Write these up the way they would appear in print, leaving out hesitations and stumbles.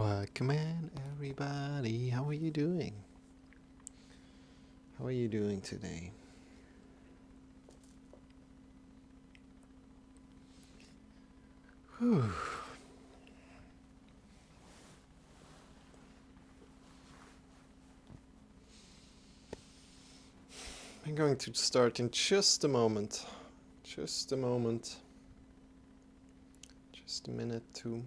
Welcome in, everybody. How are you doing? How are you doing today? Whew. I'm going to start in just a moment. Just a moment. Just a minute, too.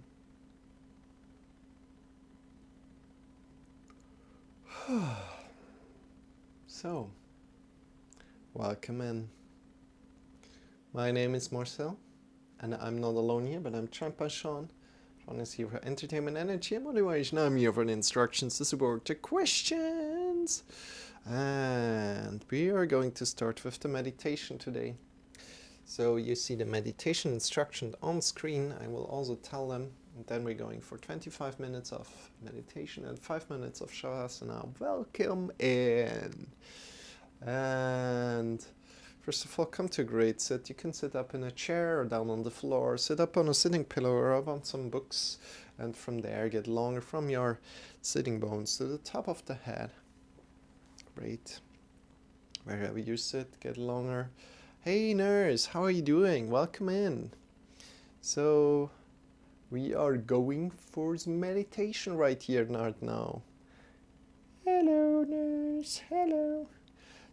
So, welcome in. My name is Marcel, and I'm not alone here, but I'm joined by Shawn. Shawn is here for entertainment, energy, and motivation. I'm here for the instructions, the support, the questions. And we are going to start with the meditation today. So you see the meditation instructions on screen. I will also tell them. And then we're going for 25 minutes of meditation and 5 minutes of shavasana. Welcome in. And first of all, come to a great sit. You can sit up in a chair or down on the floor. Sit up on a sitting pillow or up on some books. And from there, get longer from your sitting bones to the top of the head. Great. Wherever you sit, get longer. Hey nurse, how are you doing? Welcome in. So we are going for meditation right here right now. Hello nurse, hello.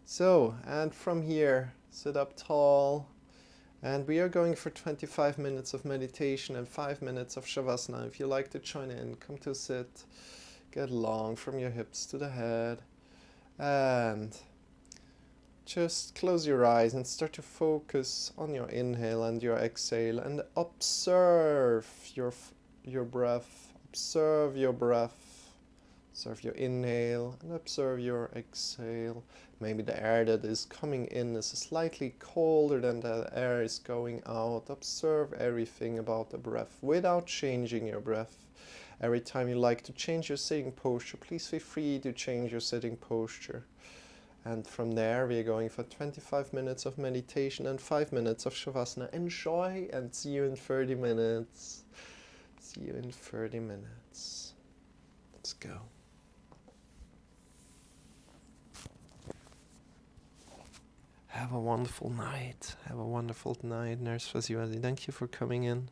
So, and from here, sit up tall. And we are going for 25 minutes of meditation and 5 minutes of shavasana. If you like to join in, come to sit. Get long from your hips to the head. And just close your eyes and start to focus on your inhale and your exhale and observe your breath. Observe your breath. Observe your inhale and observe your exhale. Maybe the air that is coming in is slightly colder than the air is going out. Observe everything about the breath without changing your breath. Every time you like to change your sitting posture, please feel free to change your sitting posture. And from there, we are going for 25 minutes of meditation and 5 minutes of shavasana. Enjoy and see you in 30 minutes. See you in 30 minutes. Let's go. Have a wonderful night. Have a wonderful night, Nurse Fasiwadi. Thank you for coming in.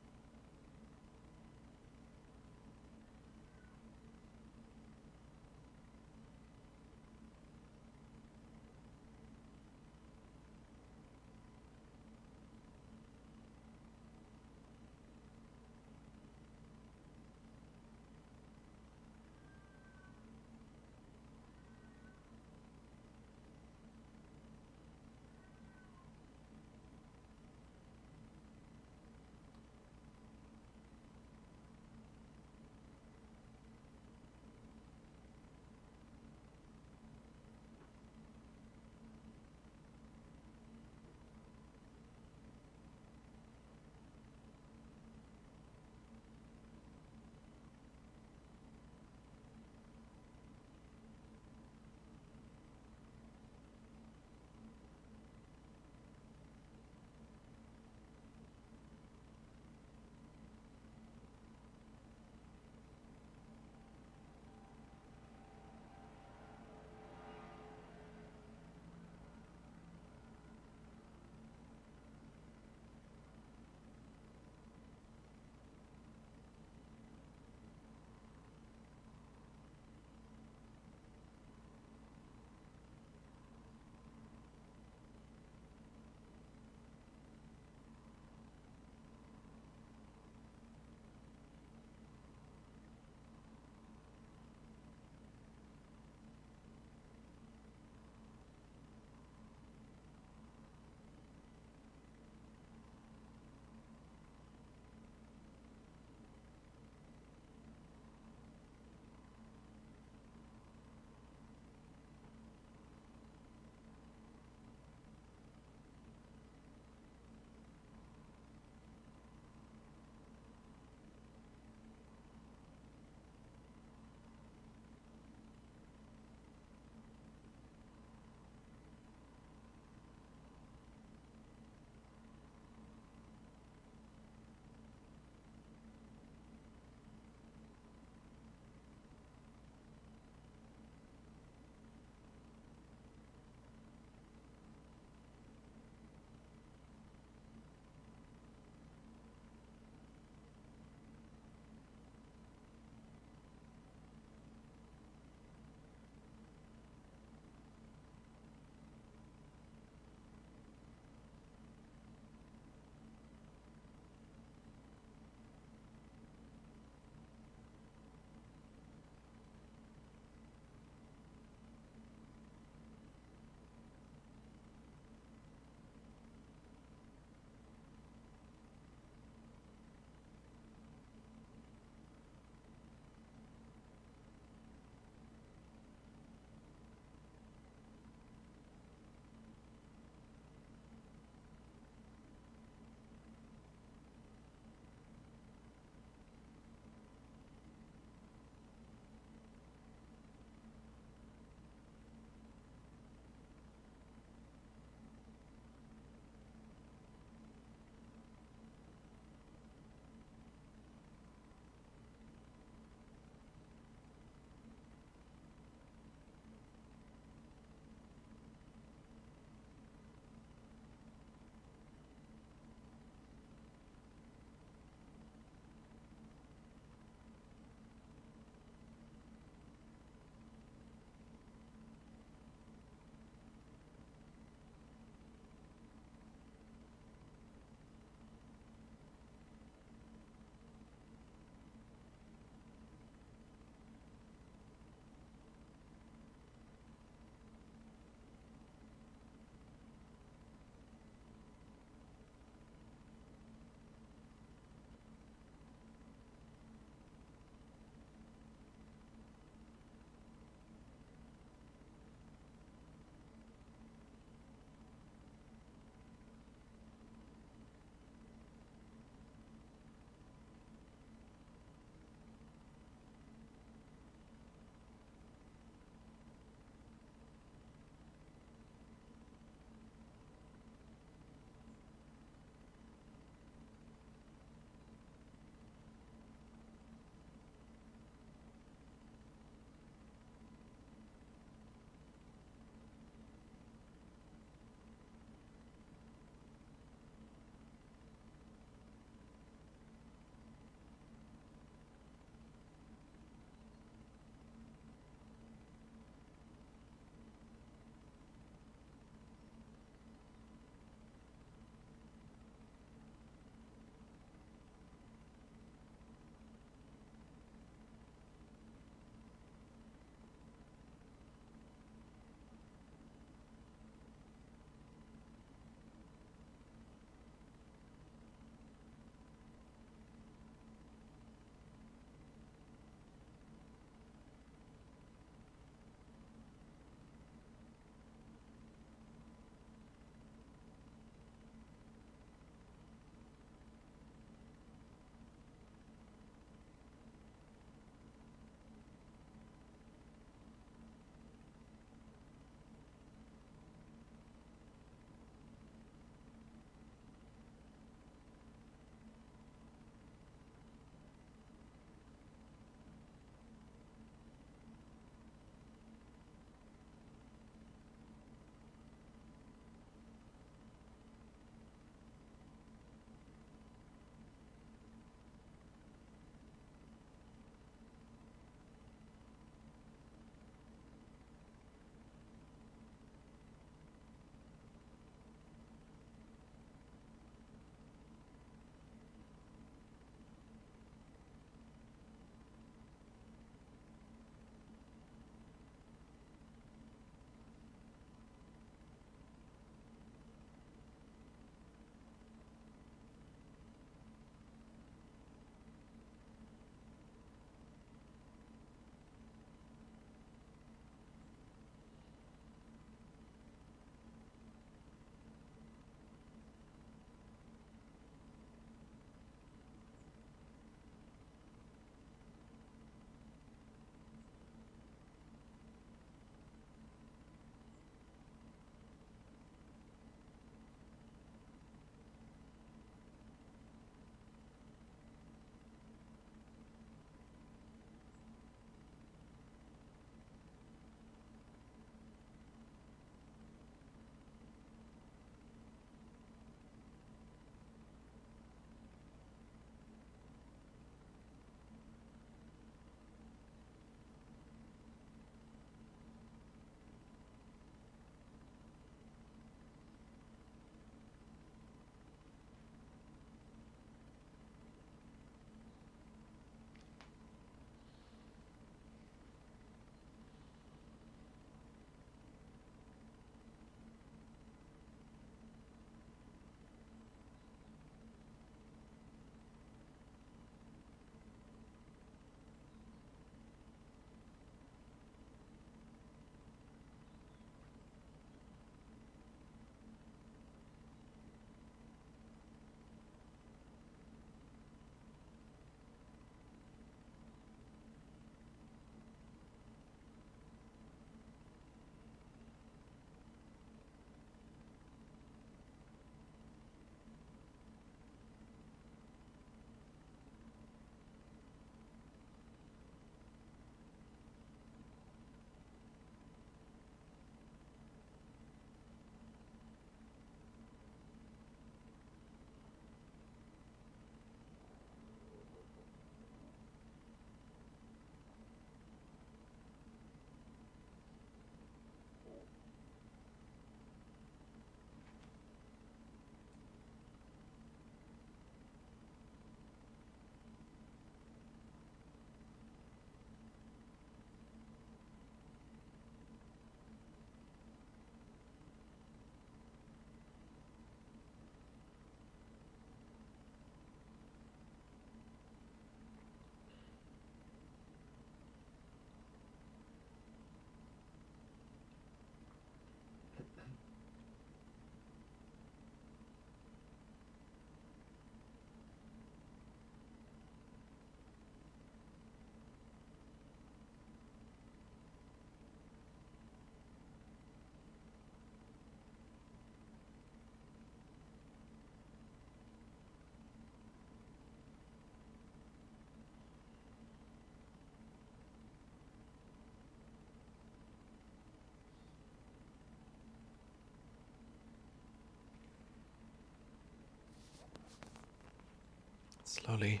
Slowly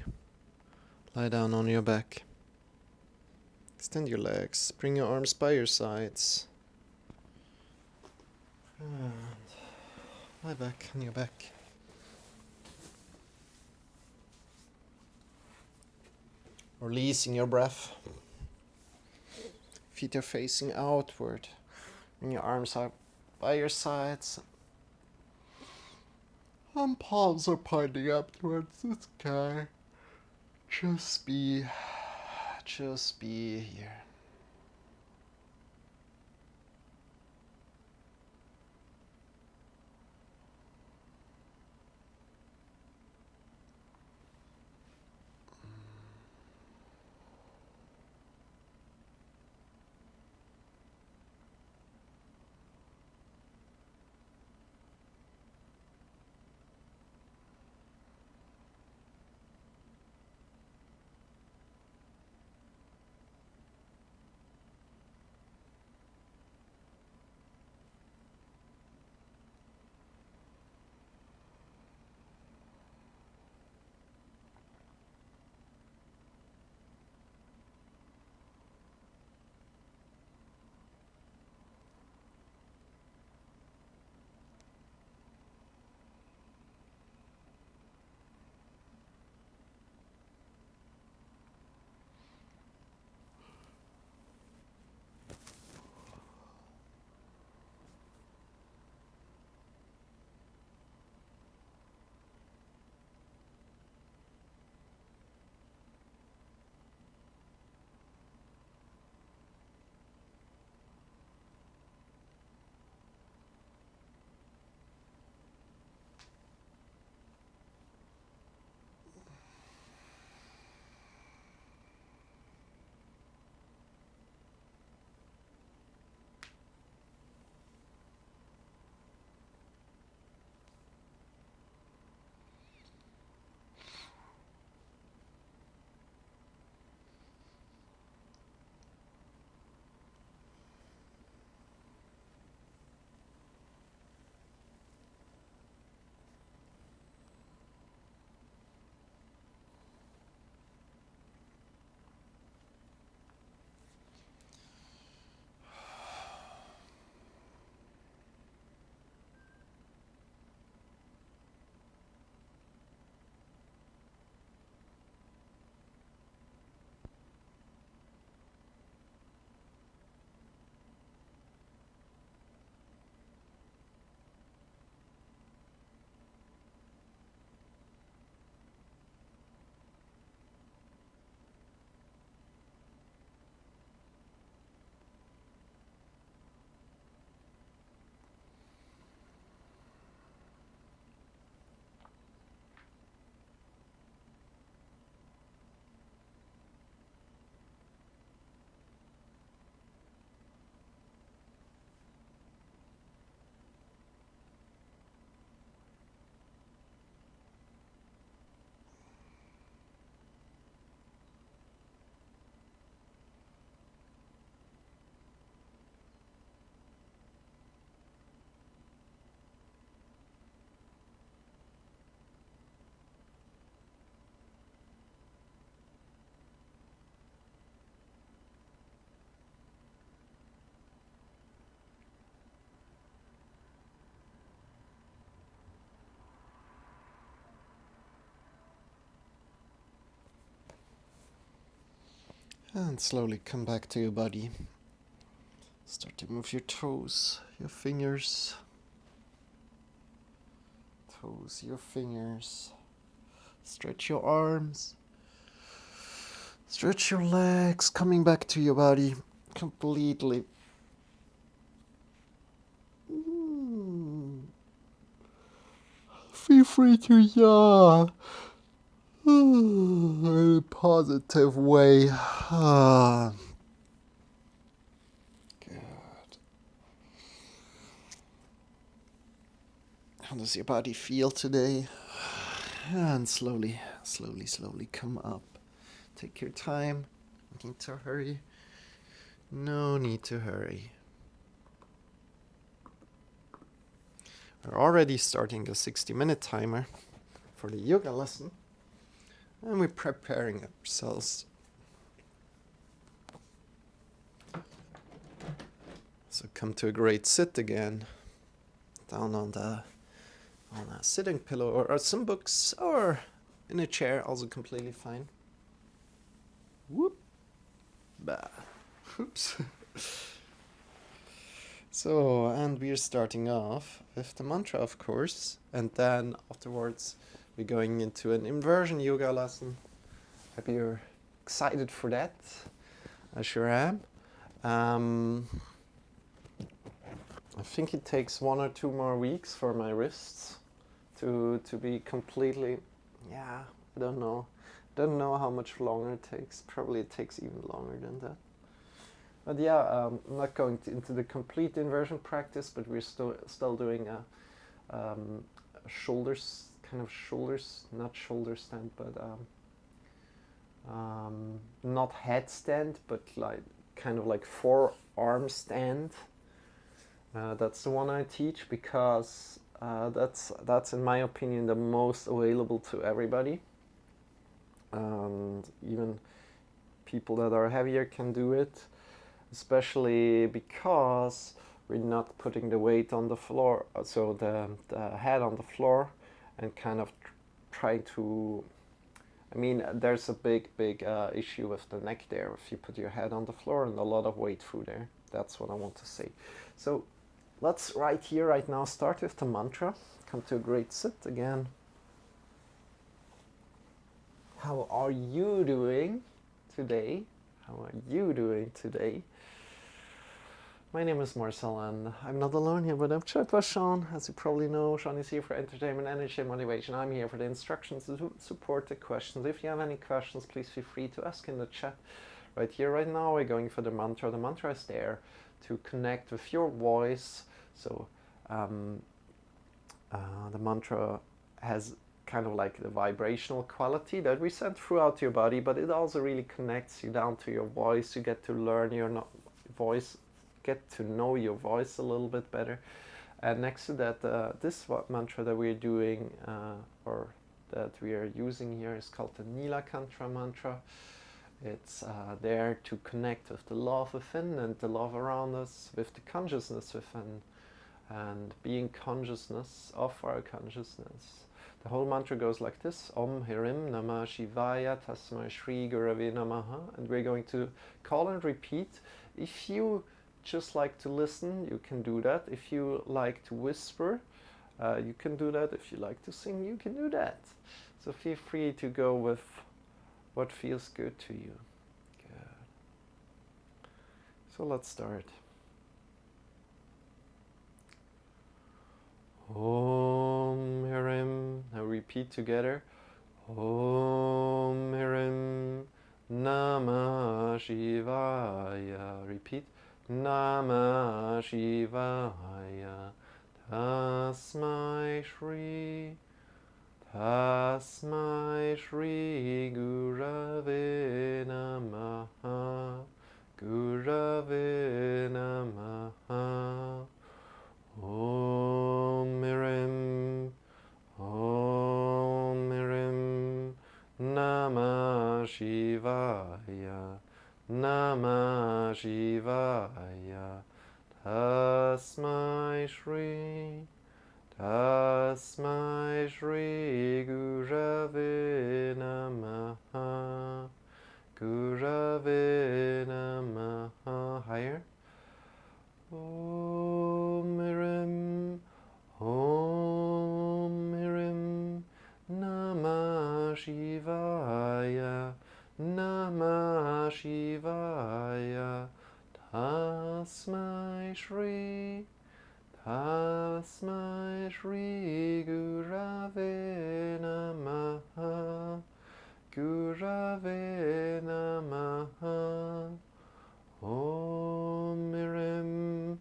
lie down on your back. Extend your legs. Bring your arms by your sides. And lie back on your back. Releasing your breath. Feet are facing outward. Bring your arms out by your sides. And palms are pointing up towards the sky. Just be here. And slowly come back to your body. Start to move your toes, your fingers. Toes, your fingers. Stretch your arms. Stretch your legs, coming back to your body completely. Feel free to yawn in a positive way. Good. How does your body feel today? And slowly come up. Take your time. No need to hurry. No need to hurry. We're already starting a 60-minute timer for the yoga lesson. And we're preparing ourselves. So come to a great sit again, down on a sitting pillow or some books, or in a chair, also completely fine. Whoop. Bah. Oops. So, and we're starting off with the mantra, of course, and then afterwards we're going into an inversion yoga lesson. Hope you're excited for that. I sure am. I think it takes 1 or 2 more weeks for my wrists to be completely, yeah, I don't know how much longer it takes. Probably it takes even longer than that. But yeah, I'm not going into the complete inversion practice, but we're still doing a shoulders, not shoulder stand, but not headstand, but like kind of like forearm stand. That's the one I teach because that's in my opinion the most available to everybody, and even people that are heavier can do it, especially because we're not putting the weight on the floor, so the head on the floor, and kind of trying to, I mean, there's a big issue with the neck there if you put your head on the floor and a lot of weight through there. That's what I want to say. So let's right now start with the mantra. Come to a great sit again. How are you doing today? How are you doing today? My name is Marcel, and I'm not alone here, but I'm joined by Shawn. As you probably know, Shawn is here for entertainment, energy, and motivation. I'm here for the instructions to support the questions. If you have any questions, please feel free to ask in the chat. Right here, right now, we're going for the mantra. The mantra is there to connect with your voice. So the mantra has kind of like the vibrational quality that we send throughout your body, but it also really connects you down to your voice. You get to learn your voice, get to know your voice a little bit better. And next to that, this mantra that we're doing, or that we are using here, is called the Nilakantra mantra. It's there to connect with the love within and the love around us, with the consciousness within, and being consciousness of our consciousness. The whole mantra goes like this: Om Hirim Namah Shivaya Tasmai Shri Gurave Namaha. And we're going to call and repeat. If you just like to listen, you can do that. If you like to whisper, you can do that. If you like to sing, you can do that. So feel free to go with what feels good to you. Good. So let's start. Om Hirim. Now repeat together. Om Hirim Namah Shivaya. Repeat. Namah Shivaya. Tasmai Shri. Tasmai Shri Gurave Namaha. Gurave Namaha. Om Hirim, Om Hirim, Namah Shivaya, Namah Shivaya, Tasmai Shri, Tasmai Shri Gurave Namaha, Gurave Namaha. Higher. Om Hirim, Om Hirim, Namah Shivaya, Namah Shivaya, Tasmai Shri, Tasmai Shri Gurave Namaha, Gurave Namaha. Om Hirim,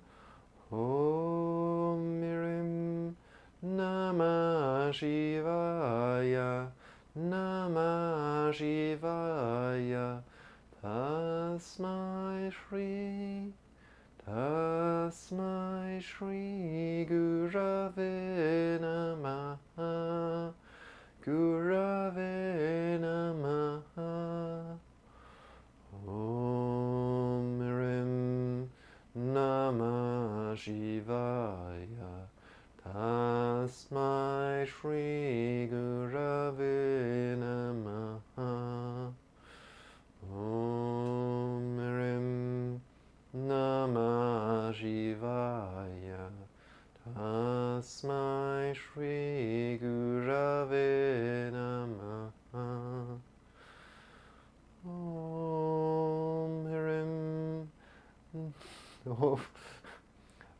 Om Hirim, Namah Shivaya, Namah Shivaya, Tasmai Shri, Tasmai Shri Gurave Namaha, Gurave Namaha. Shivaya. Tasmai Shri Gurave Namaha. Om Rim Namah Shivaya. Tasmai Shri Gurave Namaha. Om Hirim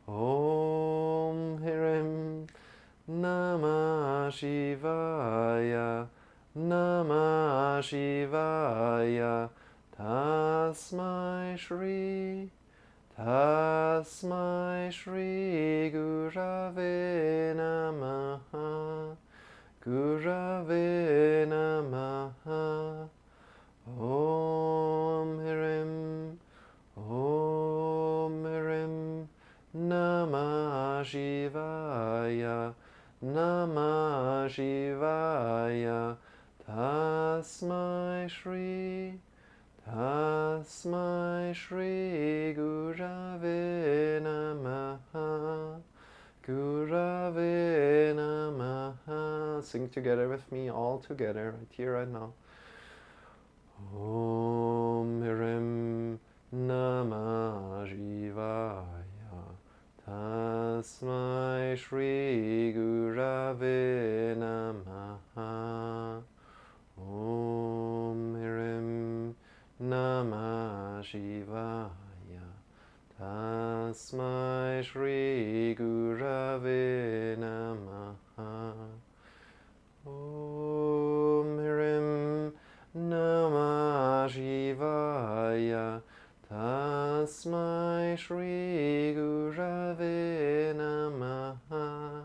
Om Hirim Namah Shivaya. Namah Shivaya. Tasmai Shri Gurave Namaha. Gurave Namaha. Om Hirim Namah Shivaya. Namah Shivaya. Tasmai Shri Gurave Namaha. Gurave Namaha. Sing together with me, all together, right here, right now. Om Hirim Namah Shivaya. Tasmai Shri Gurave Namaha. Om Hirim Namah Shivaya. Tasmai Shri Gurave Namaha. Om Hirim Namah Shivaya. Tasmai Shri Gurave Namaha.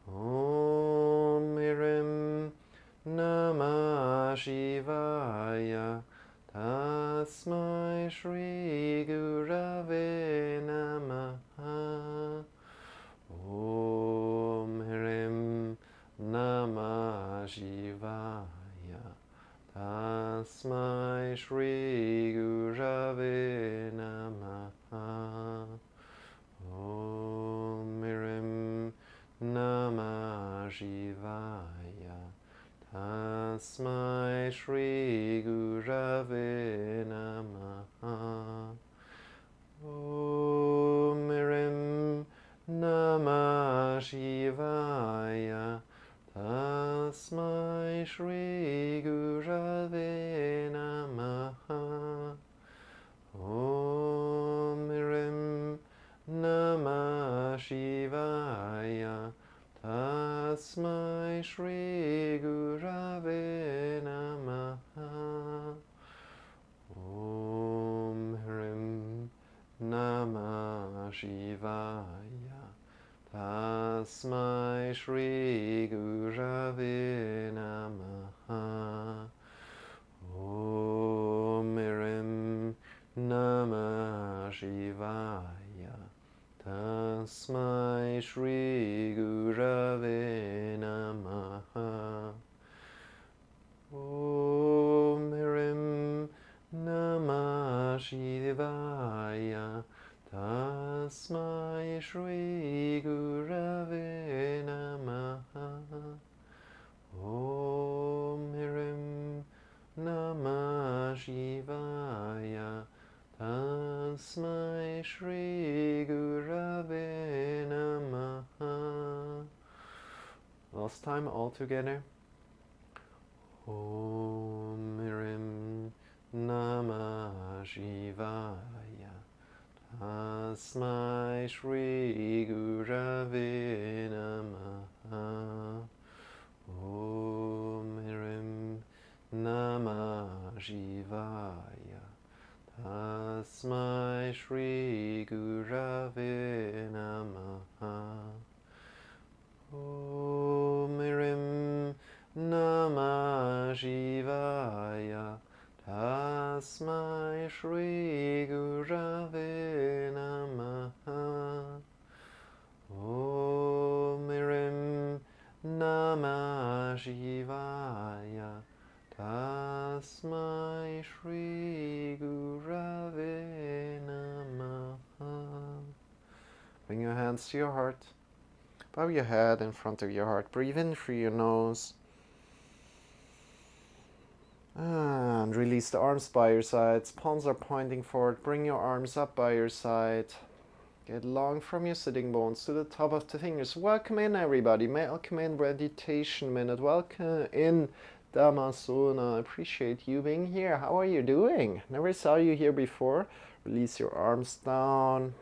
Om Hirim Namah Shivaya. Tasmai Shri Gurave Namaha. Om Hirim Namah Shivaya. Tasmai Shri Gurave Namaha. Om Hirim Namah Shivaya. Tasmai Shri Gurave Namaha. Om Hirim Namah Shivaya. Tasmai Shri Gurave Namaha. Om Hirim Namah Shivaya. Tasmai Shri Gurave Namaha. Om Hirim Namah Shivaya. Tasmai Shri Gurave Namaha. Om Hirim Namah Shivaya. Tasmai Shri Gurave Namaha. Om Hirim Namah Shivaya. Tasmai Shri Gurave Namaha. Om Hirim Namah Shivaya. Tasmai Shri Gurave Namaha. Last time, all together. Om Hirim Namah Shivaya. Tasmai Shri Gurave Namaha. Om Hirim Namah Shivaya. Tasmai Shri Gurave Namaha. Om Hirim Namah Shivaya. Tasmai Shri Gurave Namaha. Om Hirim Namah Shivaya. Tasmai Shri Gurave Namaha. Bring your hands to your heart. Bow your head in front of your heart. Breathe in through your nose. And release the arms by your sides. Palms are pointing forward. Bring your arms up by your side. Get long from your sitting bones to the top of the fingers. Welcome in, everybody. Welcome in meditation minute. Welcome in Damasona. I appreciate you being here. How are you doing? Never saw you here before. Release your arms down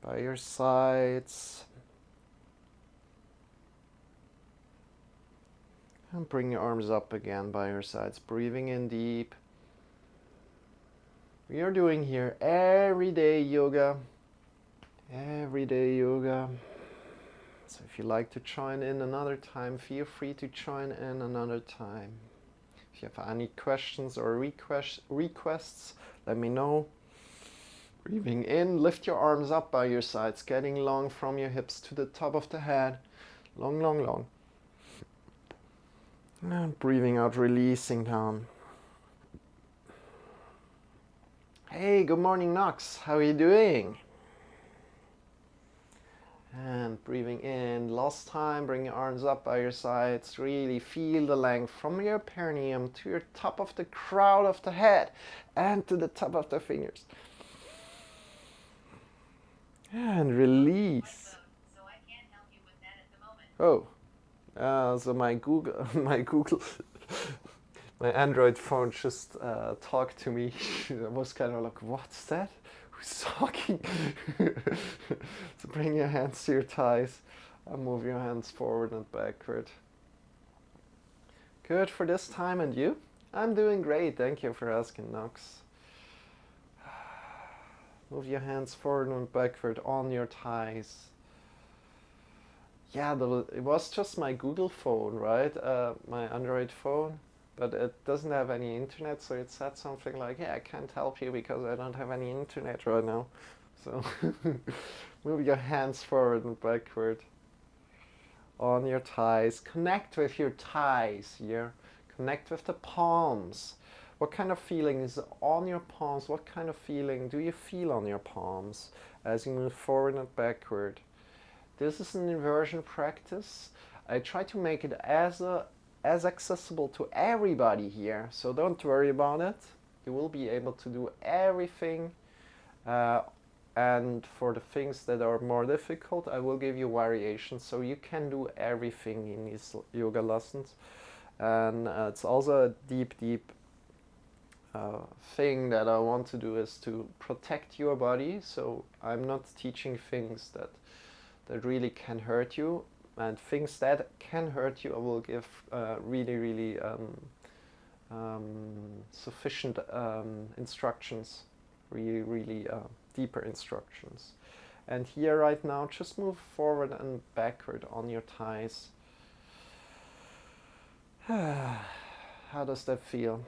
by your sides. And bring your arms up again by your sides. Breathing in deep. We are doing here everyday yoga. Everyday yoga. So if you like to join in another time, feel free to join in another time. If you have any questions or requests, let me know. Breathing in, lift your arms up by your sides, getting long from your hips to the top of the head. Long, long, long. And breathing out, releasing down. Hey, good morning, Knox. How are you doing? And breathing in, last time, bring your arms up by your sides. Really feel the length from your perineum to your top of the crown of the head and to the top of the fingers. And release. So I can't help you with that at the moment. Oh, so my Google, my Android phone just talked to me. I was kind of like, what's that? Who's talking? So bring your hands to your thighs and move your hands forward and backward. Good for this time, and you? I'm doing great, thank you for asking, Knox. Move your hands forward and backward on your thighs. Yeah, it was just my Google phone, right? My Android phone. But it doesn't have any internet, so it said something like, yeah, I can't help you because I don't have any internet right now. So move your hands forward and backward on your thighs. Connect with your thighs here. Connect with the palms. What kind of feeling is on your palms? What kind of feeling do you feel on your palms as you move forward and backward? This is an inversion practice. I try to make it as accessible to everybody here, so don't worry about it. You will be able to do everything, and for the things that are more difficult, I will give you variations, so you can do everything in these yoga lessons. And it's also a deep thing that I want to do is to protect your body, so I'm not teaching things that really can hurt you. And things that can hurt you, I will give really sufficient instructions, really deeper instructions. And here right now, just move forward and backward on your thighs. How does that feel?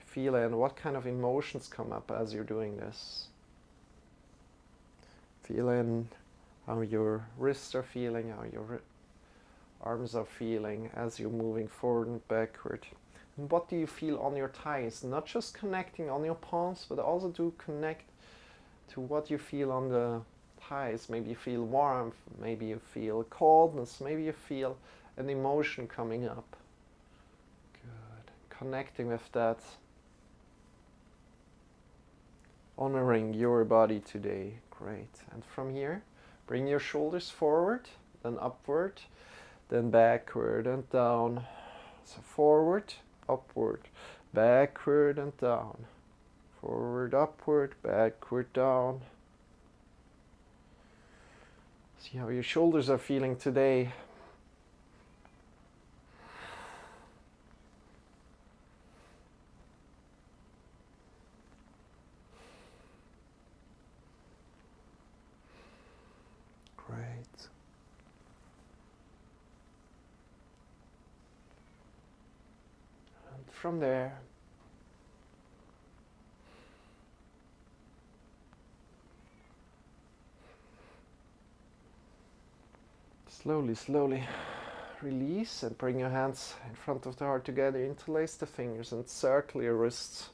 Feel it, and what kind of emotions come up as you're doing this? Feel in how your wrists are feeling, how your arms are feeling as you're moving forward and backward. And what do you feel on your thighs? Not just connecting on your palms, but also to connect to what you feel on the thighs. Maybe you feel warmth, maybe you feel coldness, maybe you feel an emotion coming up. Good. Connecting with that. Honoring your body today. Great. And from here, bring your shoulders forward, then upward, then backward and down. So forward, upward, backward and down. Forward, upward, backward, down. See how your shoulders are feeling today. Great. And from there, slowly release and bring your hands in front of the heart together. Interlace the fingers and circle your wrists.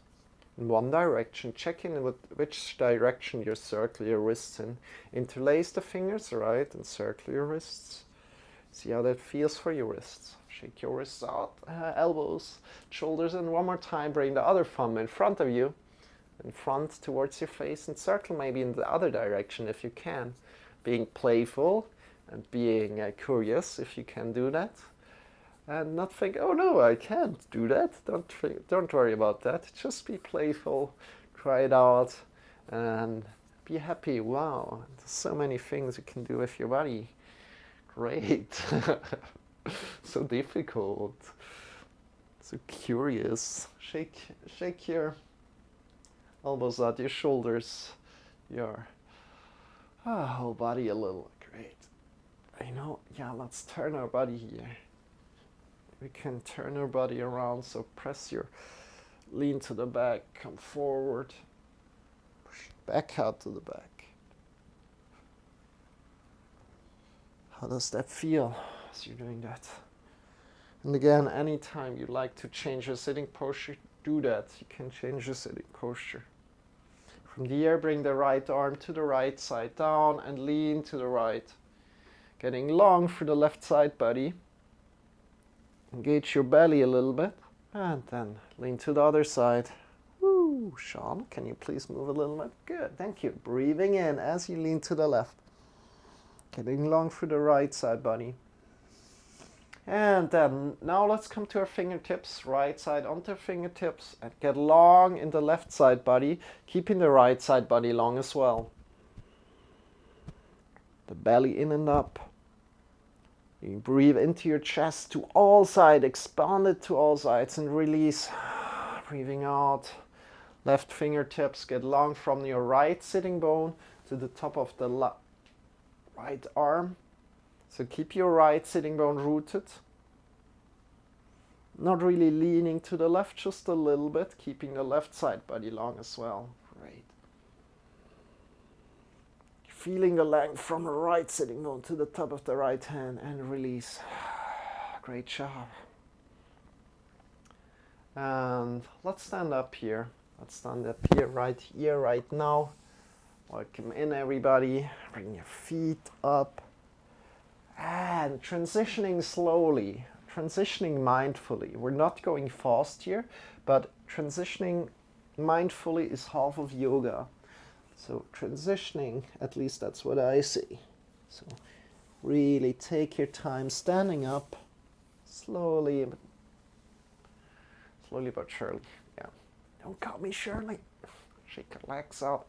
in one direction. Check in with which direction you circle your wrists in. Interlace the fingers, right, and circle your wrists. See how that feels for your wrists. Shake your wrists out, elbows, shoulders, and one more time, bring the other thumb in front of you, in front towards your face, and circle maybe in the other direction if you can. Being playful and being curious if you can do that. And not think, oh no, I can't do that. Don't worry about that. Just be playful, try it out, and be happy. Wow, there's so many things you can do with your body. Great. So difficult. So curious. Shake your elbows out, your shoulders, your whole body a little. Great. Yeah, let's turn our body here. We can turn our body around, so lean to the back, come forward, push back out to the back. How does that feel as you're doing that? And again, anytime you like to change your sitting posture, do that. You can change your sitting posture. From the air, bring the right arm to the right side down and lean to the right. Getting long for the left side body. Engage your belly a little bit, and then lean to the other side. Woo! Shawn, can you please move a little bit? Good, thank you. Breathing in as you lean to the left. Getting long for the right side body. And then now let's come to our fingertips, right side onto fingertips, and get long in the left side body, keeping the right side body long as well. The belly in and up. You breathe into your chest to all sides, expand it to all sides, and release. Breathing out. Left fingertips get long from your right sitting bone to the top of the right arm. So keep your right sitting bone rooted. Not really leaning to the left, just a little bit, keeping the left side body long as well. Great. Feeling the length from the right sitting bone to the top of the right hand and release. Great job. And let's stand up here. Let's stand up here, right now. Welcome in, everybody. Bring your feet up. And transitioning slowly, transitioning mindfully. We're not going fast here, but transitioning mindfully is half of yoga. So transitioning, at least that's what I see. So really take your time standing up, slowly but surely. Yeah. Don't call me Shirley. Shake your legs out.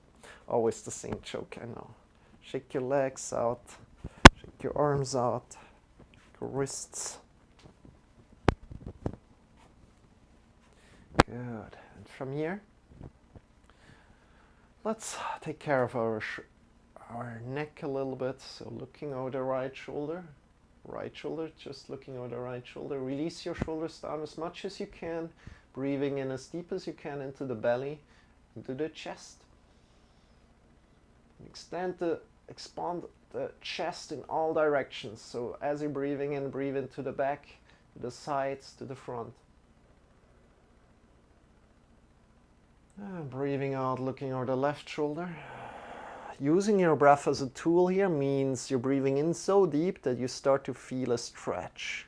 Always the same joke, I know. Shake your legs out. Shake your arms out. Your wrists. Good. And from here, let's take care of our neck a little bit. So looking over the right shoulder, just looking over the right shoulder. Release your shoulders down as much as you can, breathing in as deep as you can into the belly, into the chest. Expand the chest in all directions. So as you're breathing in, breathe into the back, to the sides, to the front. Breathing out, looking over the left shoulder. Using your breath as a tool here means you're breathing in so deep that you start to feel a stretch.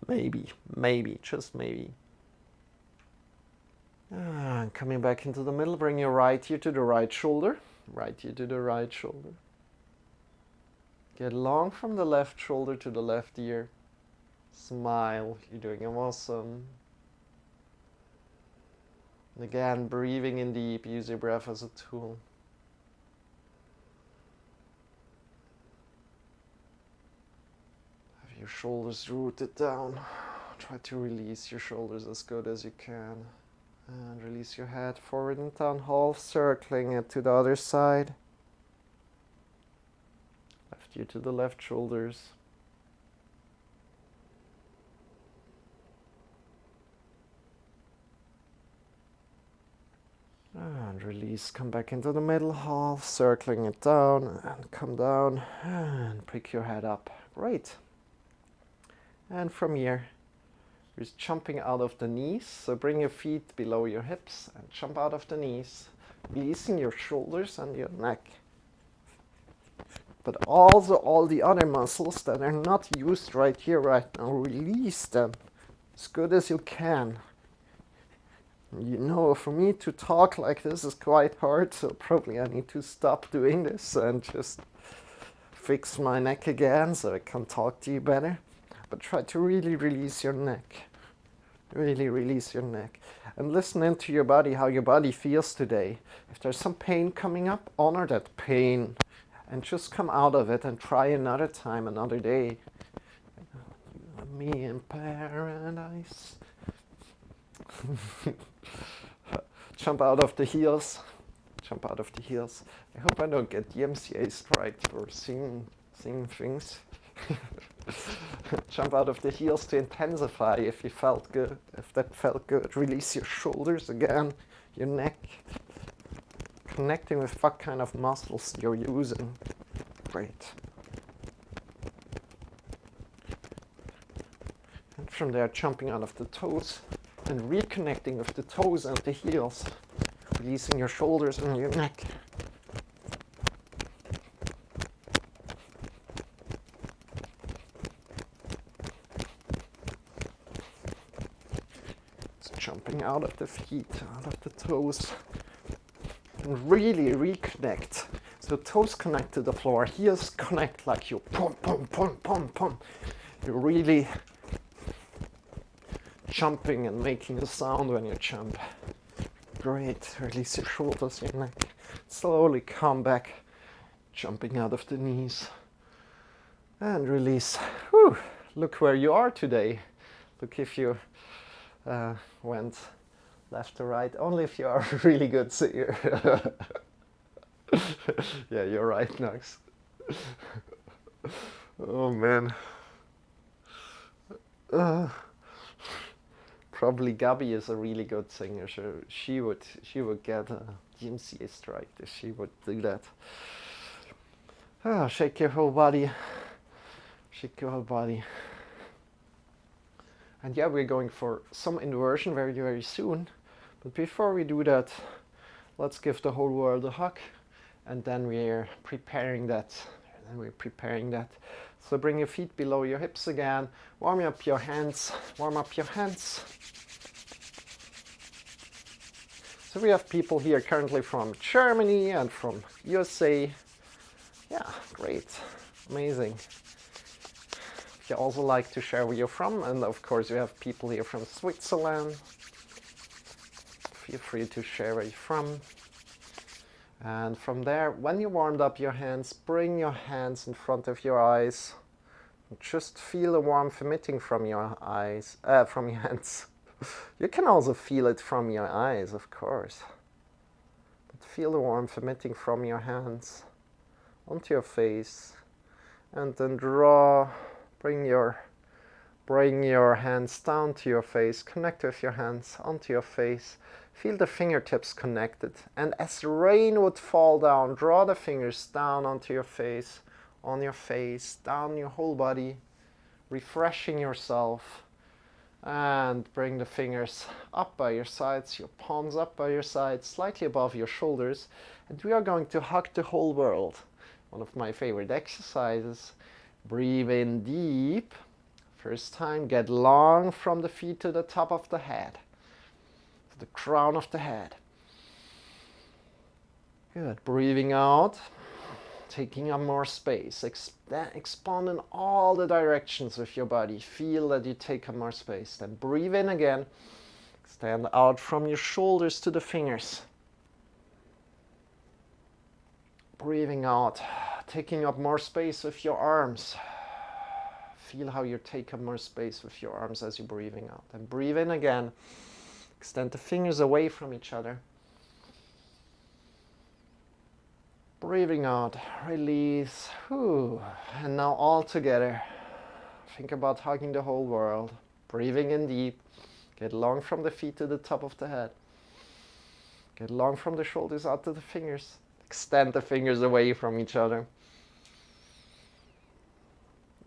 Maybe, just maybe. And coming back into the middle, bring your right ear to the right shoulder. Right ear to the right shoulder. Get long from the left shoulder to the left ear. Smile, you're doing awesome. And again, breathing in deep, use your breath as a tool. Have your shoulders rooted down. Try to release your shoulders as good as you can. And release your head forward and down, half circling it to the other side. Left ear to the left shoulders. And release, come back into the middle, half circling it down, and come down, and pick your head up. Great. And from here, You're jumping out of the knees, so bring your feet below your hips and jump out of the knees, releasing your shoulders and your neck. But also all the other muscles that are not used right here, right now, release them as good as you can. You know, for me to talk like this is quite hard, so probably I need to stop doing this and just fix my neck again so I can talk to you better. But try to really release your neck. Really release your neck. And listen into your body, how your body feels today. If there's some pain coming up, honor that pain. And just come out of it and try another time, another day. You and me in paradise. Jump out of the heels. Jump out of the heels. I hope I don't get the MCA strike for singing things. Jump out of the heels to intensify if you felt good. If that felt good, release your shoulders again, your neck. Connecting with what kind of muscles you're using. Great. And from there, jumping out of the toes and reconnecting with the toes and the heels. Releasing your shoulders and your neck. So jumping out of the feet, out of the toes. And really reconnect. So toes connect to the floor, heels connect like you pum, pum, pum, pum, pum. You're really jumping and making a sound when you jump. Great, release your shoulders, your neck. Slowly come back, jumping out of the knees. And release. Whew. Look where you are today. Look if you went left to right, only if you are a really good singer. Yeah, you're right, Knox. Oh man. Probably Gabby is a really good singer, so she would get a DMCA strike if she would do that. Shake your whole body. Shake your whole body. And yeah, we're going for some inversion very, very soon. But before we do that, let's give the whole world a hug. And then we're preparing that. So bring your feet below your hips again. Warm up your hands. Warm up your hands. So we have people here currently from Germany and from USA. Yeah, great. Amazing. If you also like to share where you're from, and of course you have people here from Switzerland. Feel free to share where you're from. And from there, when you warmed up your hands, bring your hands in front of your eyes. And just feel the warmth emitting from your eyes, from your hands. You can also feel it from your eyes, of course. But feel the warmth emitting from your hands onto your face. And then bring your hands down to your face. Connect with your hands onto your face. Feel the fingertips connected. And as rain would fall down, draw the fingers down onto your face, on your face, down your whole body, refreshing yourself. And bring the fingers up by your sides, your palms up by your sides, slightly above your shoulders. And we are going to hug the whole world. One of my favorite exercises. Breathe in deep. First time, get long from the feet to the top of the head. To the crown of the head. Good. Breathing out. Taking up more space. Expand in all the directions with your body. Feel that you take up more space. Then breathe in again. Extend out from your shoulders to the fingers. Breathing out. Taking up more space with your arms. Feel how you take up more space with your arms as you're breathing out. Then breathe in again. Extend the fingers away from each other. Breathing out, release. Whew. And now all together. Think about hugging the whole world. Breathing in deep. Get long from the feet to the top of the head. Get long from the shoulders out to the fingers. Extend the fingers away from each other.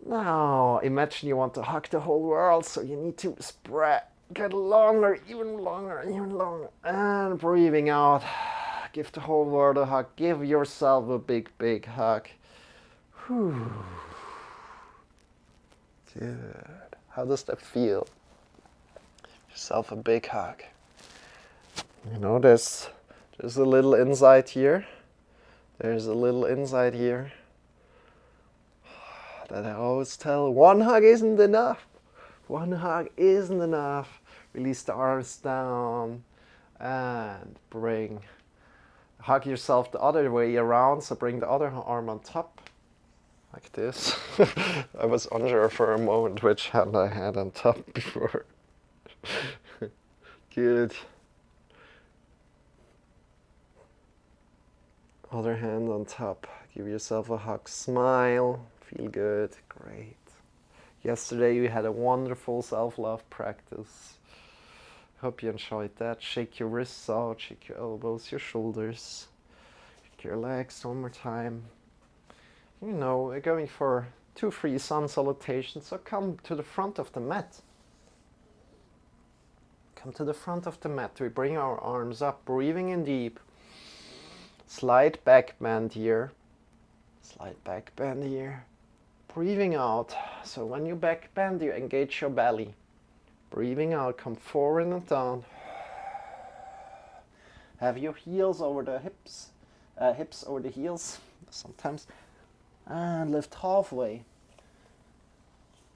Now, imagine you want to hug the whole world, so you need to spread, get longer, even longer, even longer. And breathing out, give the whole world a hug. Give yourself a big, big hug. Whew. Good. How does that feel? Give yourself a big hug. You know, there's a little inside here. There's a little inside here that I always tell, one hug isn't enough. One hug isn't enough. Release the arms down and hug yourself the other way around. So bring the other arm on top, like this. I was unsure for a moment which hand I had on top before. Good. Other hand on top. Give yourself a hug. Smile. Feel good. Great. Yesterday we had a wonderful self-love practice. Hope you enjoyed that. Shake your wrists out. Shake your elbows, your shoulders. Shake your legs one more time. You know, we're going for 2-3 sun salutations. So come to the front of the mat. Come to the front of the mat. We bring our arms up, breathing in deep. Slight back bend here. Slight back bend here. Breathing out. So when you back bend, you engage your belly. Breathing out, come forward and down. Have your heels over the hips. Hips over the heels sometimes. And lift halfway.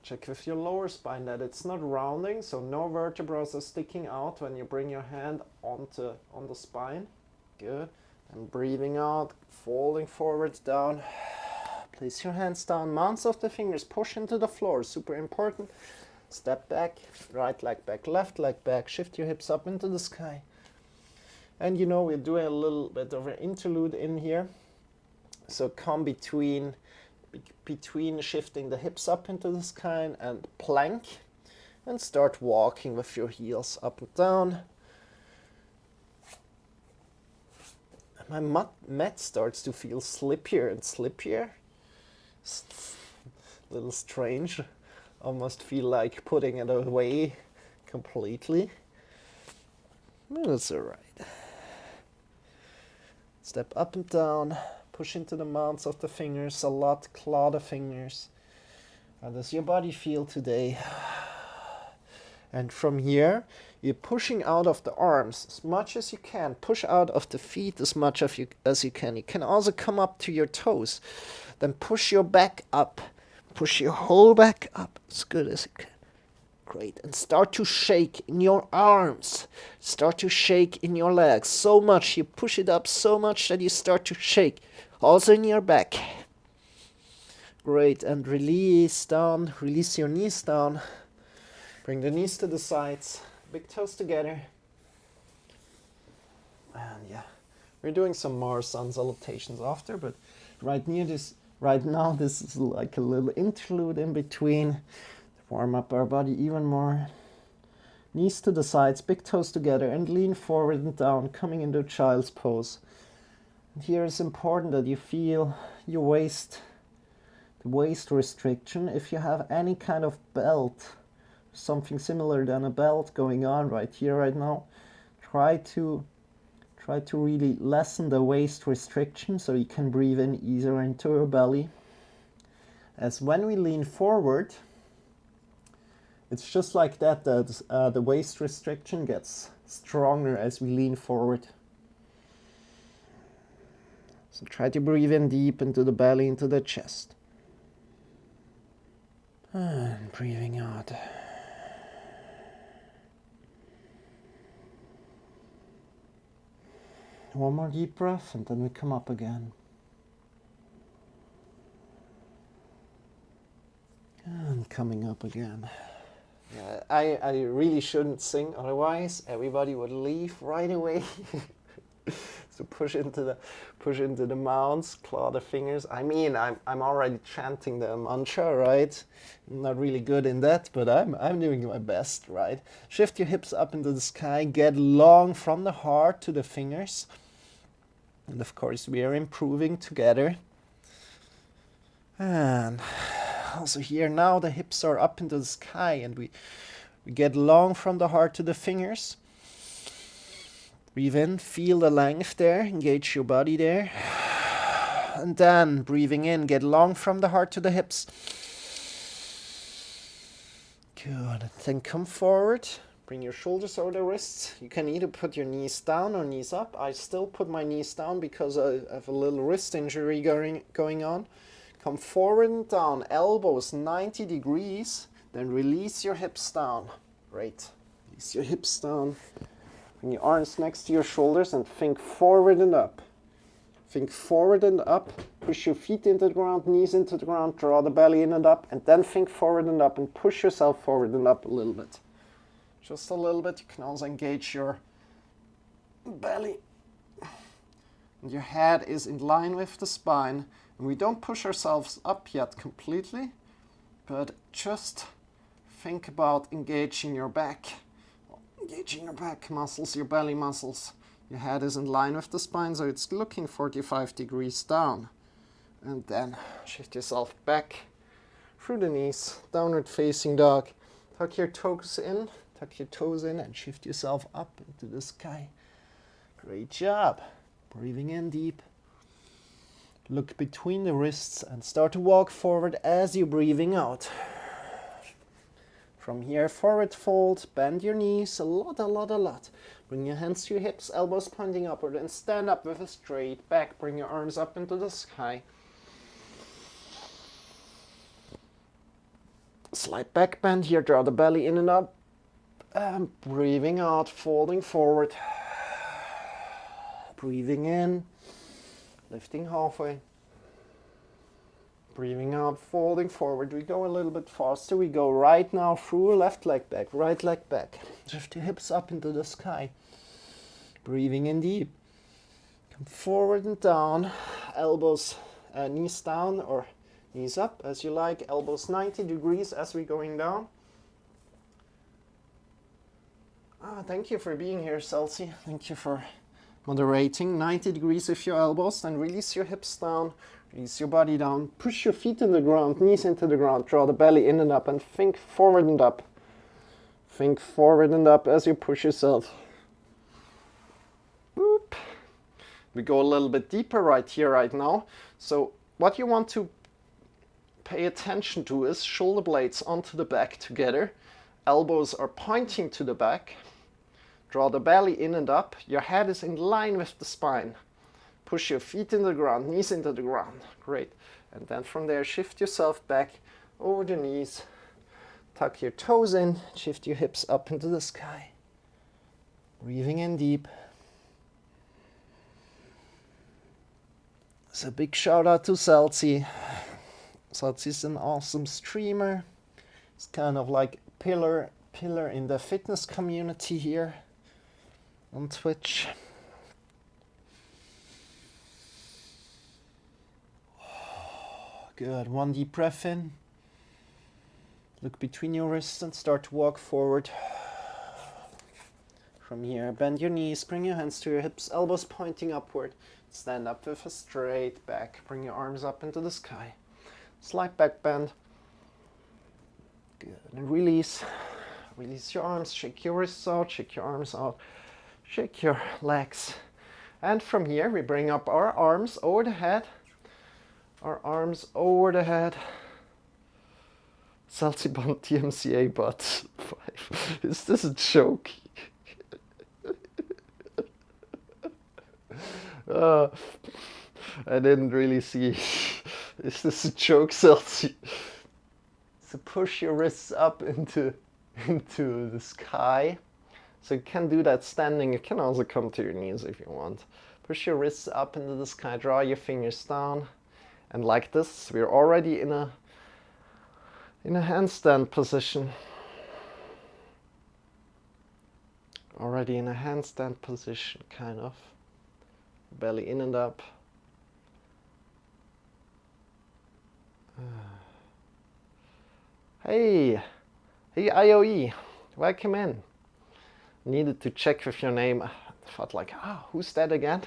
Check with your lower spine that it's not rounding, so no vertebrae are sticking out when you bring your hand on the spine. Good. And breathing out, folding forward, down. Place your hands down, mounts of the fingers, push into the floor, super important. Step back, right leg back, left leg back, shift your hips up into the sky. And you know, we're doing a little bit of an interlude in here. So come between shifting the hips up into the sky and plank. And start walking with your heels up and down. My mat starts to feel slippier and slippier. It's a little strange. Almost feel like putting it away completely. That's alright. Step up and down. Push into the mounts of the fingers a lot. Claw the fingers. How does your body feel today? And from here, you're pushing out of the arms as much as you can. Push out of the feet as much as you can. You can also come up to your toes. Then push your back up. Push your whole back up as good as you can. Great. And start to shake in your arms. Start to shake in your legs. So much. You push it up so much that you start to shake. Also in your back. Great. And release down. Release your knees down. Bring the knees to the sides, big toes together. And yeah, we're doing some more sun salutations after, but right now this is like a little interlude in between to warm up our body even more. Knees to the sides, big toes together, and lean forward and down, coming into child's pose. And here it's important that you feel your waist, the waist restriction. If you have any kind of belt, something similar than a belt going on right here, right now, try to really lessen the waist restriction so you can breathe in easier into your belly. As when we lean forward, it's just like that, the waist restriction gets stronger as we lean forward. So try to breathe in deep into the belly, into the chest. And breathing out. One more deep breath and then we come up again. And coming up again. Yeah, I really shouldn't sing, otherwise everybody would leave right away. So push into the mounts, claw the fingers. I mean, I'm already chanting the mantra, right? I'm not really good in that, but I'm doing my best, right? Shift your hips up into the sky, get long from the heart to the fingers. And of course, we are improving together. And Also here now the hips are up into the sky, and we get long from the heart to the fingers. Breathe in, feel the length there, engage your body there. And then breathing in, get long from the heart to the hips. Good. Then come forward. Bring your shoulders over the wrists. You can either put your knees down or knees up. I still put my knees down because I have a little wrist injury going on. Come forward and down, elbows 90 degrees. Then release your hips down. Great. Release your hips down. Bring your arms next to your shoulders and think forward and up. Think forward and up. Push your feet into the ground, knees into the ground. Draw the belly in and up. And then think forward and up and push yourself forward and up a little bit. Just a little bit. You can also engage your belly. And your head is in line with the spine. And we don't push ourselves up yet completely, but just think about engaging your back. Engaging your back muscles, your belly muscles. Your head is in line with the spine, so it's looking 45 degrees down. And then shift yourself back through the knees, downward facing dog. Tuck your toes in and shift yourself up into the sky. Great job. Breathing in deep. Look between the wrists and start to walk forward as you're breathing out. From here, forward fold, bend your knees a lot. Bring your hands to your hips, elbows pointing upward, and stand up with a straight back. Bring your arms up into the sky. Slight back bend here, draw the belly in and up. And breathing out, folding forward. Breathing in. Lifting halfway. Breathing out, folding forward. We go a little bit faster. We go right now through left leg back, right leg back. Lift your hips up into the sky. Breathing in deep. Come forward and down. Elbows, knees down or knees up as you like. Elbows 90 degrees as we're going down. Thank you for being here, Celsi. Thank you for moderating. 90 degrees with your elbows, then release your hips down, release your body down, push your feet in the ground, knees into the ground, draw the belly in and up, and think forward and up. Think forward and up as you push yourself. Boop. We go a little bit deeper right here, right now. So what you want to pay attention to is shoulder blades onto the back together. Elbows are pointing to the back. Draw the belly in and up. Your head is in line with the spine. Push your feet in the ground, knees into the ground. Great. And then from there, shift yourself back over the knees. Tuck your toes in. Shift your hips up into the sky. Breathing in deep. So big shout out to Celsi. Celsi's an awesome streamer. It's kind of like pillar in the fitness community here on Twitch. Good. One deep breath in. Look between your wrists and start to walk forward. From here, bend your knees, bring your hands to your hips, elbows pointing upward. Stand up with a straight back. Bring your arms up into the sky. Slight back bend. Good. And release. Release your arms, shake your wrists out, shake your arms out, shake your legs. And from here, we bring up our arms over the head. Our arms over the head. Salsibon TMCA butt 5. Is this a joke? I didn't really see. Is this a joke, Celsi? So push your wrists up into the sky. So you can do that standing. You can also come to your knees if you want. Push your wrists up into the sky. Draw your fingers down. And like this, we're already in a handstand position. Already in a handstand position, kind of. Belly in and up. Hey IOE, welcome in. Needed to check with your name. I thought like, who's that again?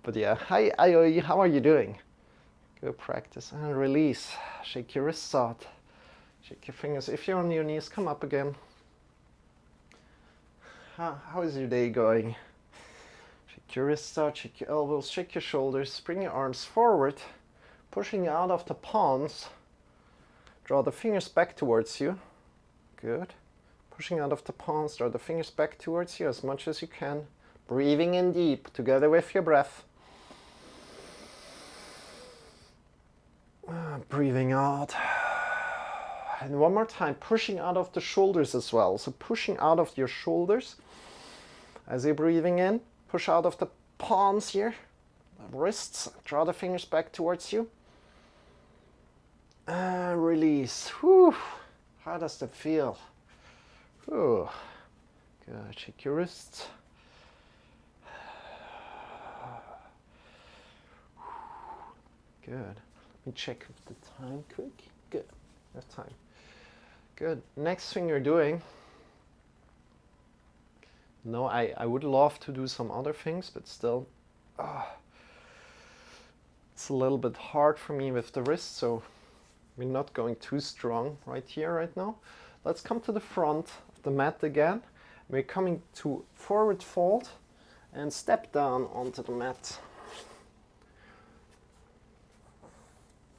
But yeah, hi IOE, how are you doing? Good practice. And release. Shake your wrists out. Shake your fingers. If you're on your knees, come up again. How is your day going? Shake your wrists out, shake your elbows, shake your shoulders, bring your arms forward, pushing out of the palms. Draw the fingers back towards you. Good. Pushing out of the palms, draw the fingers back towards you as much as you can. Breathing in deep together with your breath. Breathing out. And one more time, pushing out of the shoulders as well. So pushing out of your shoulders as you're breathing in. Push out of the palms here, wrists. Draw the fingers back towards you. And release. Whew. How does that feel? Whew. Good. Shake your wrists. Good. Let me check the time quick. Good. Enough time. Good. Next thing you're doing. No, I would love to do some other things, but still, it's a little bit hard for me with the wrist, so we're not going too strong right here, right now. Let's come to the front of the mat again. We're coming to forward fold and step down onto the mat.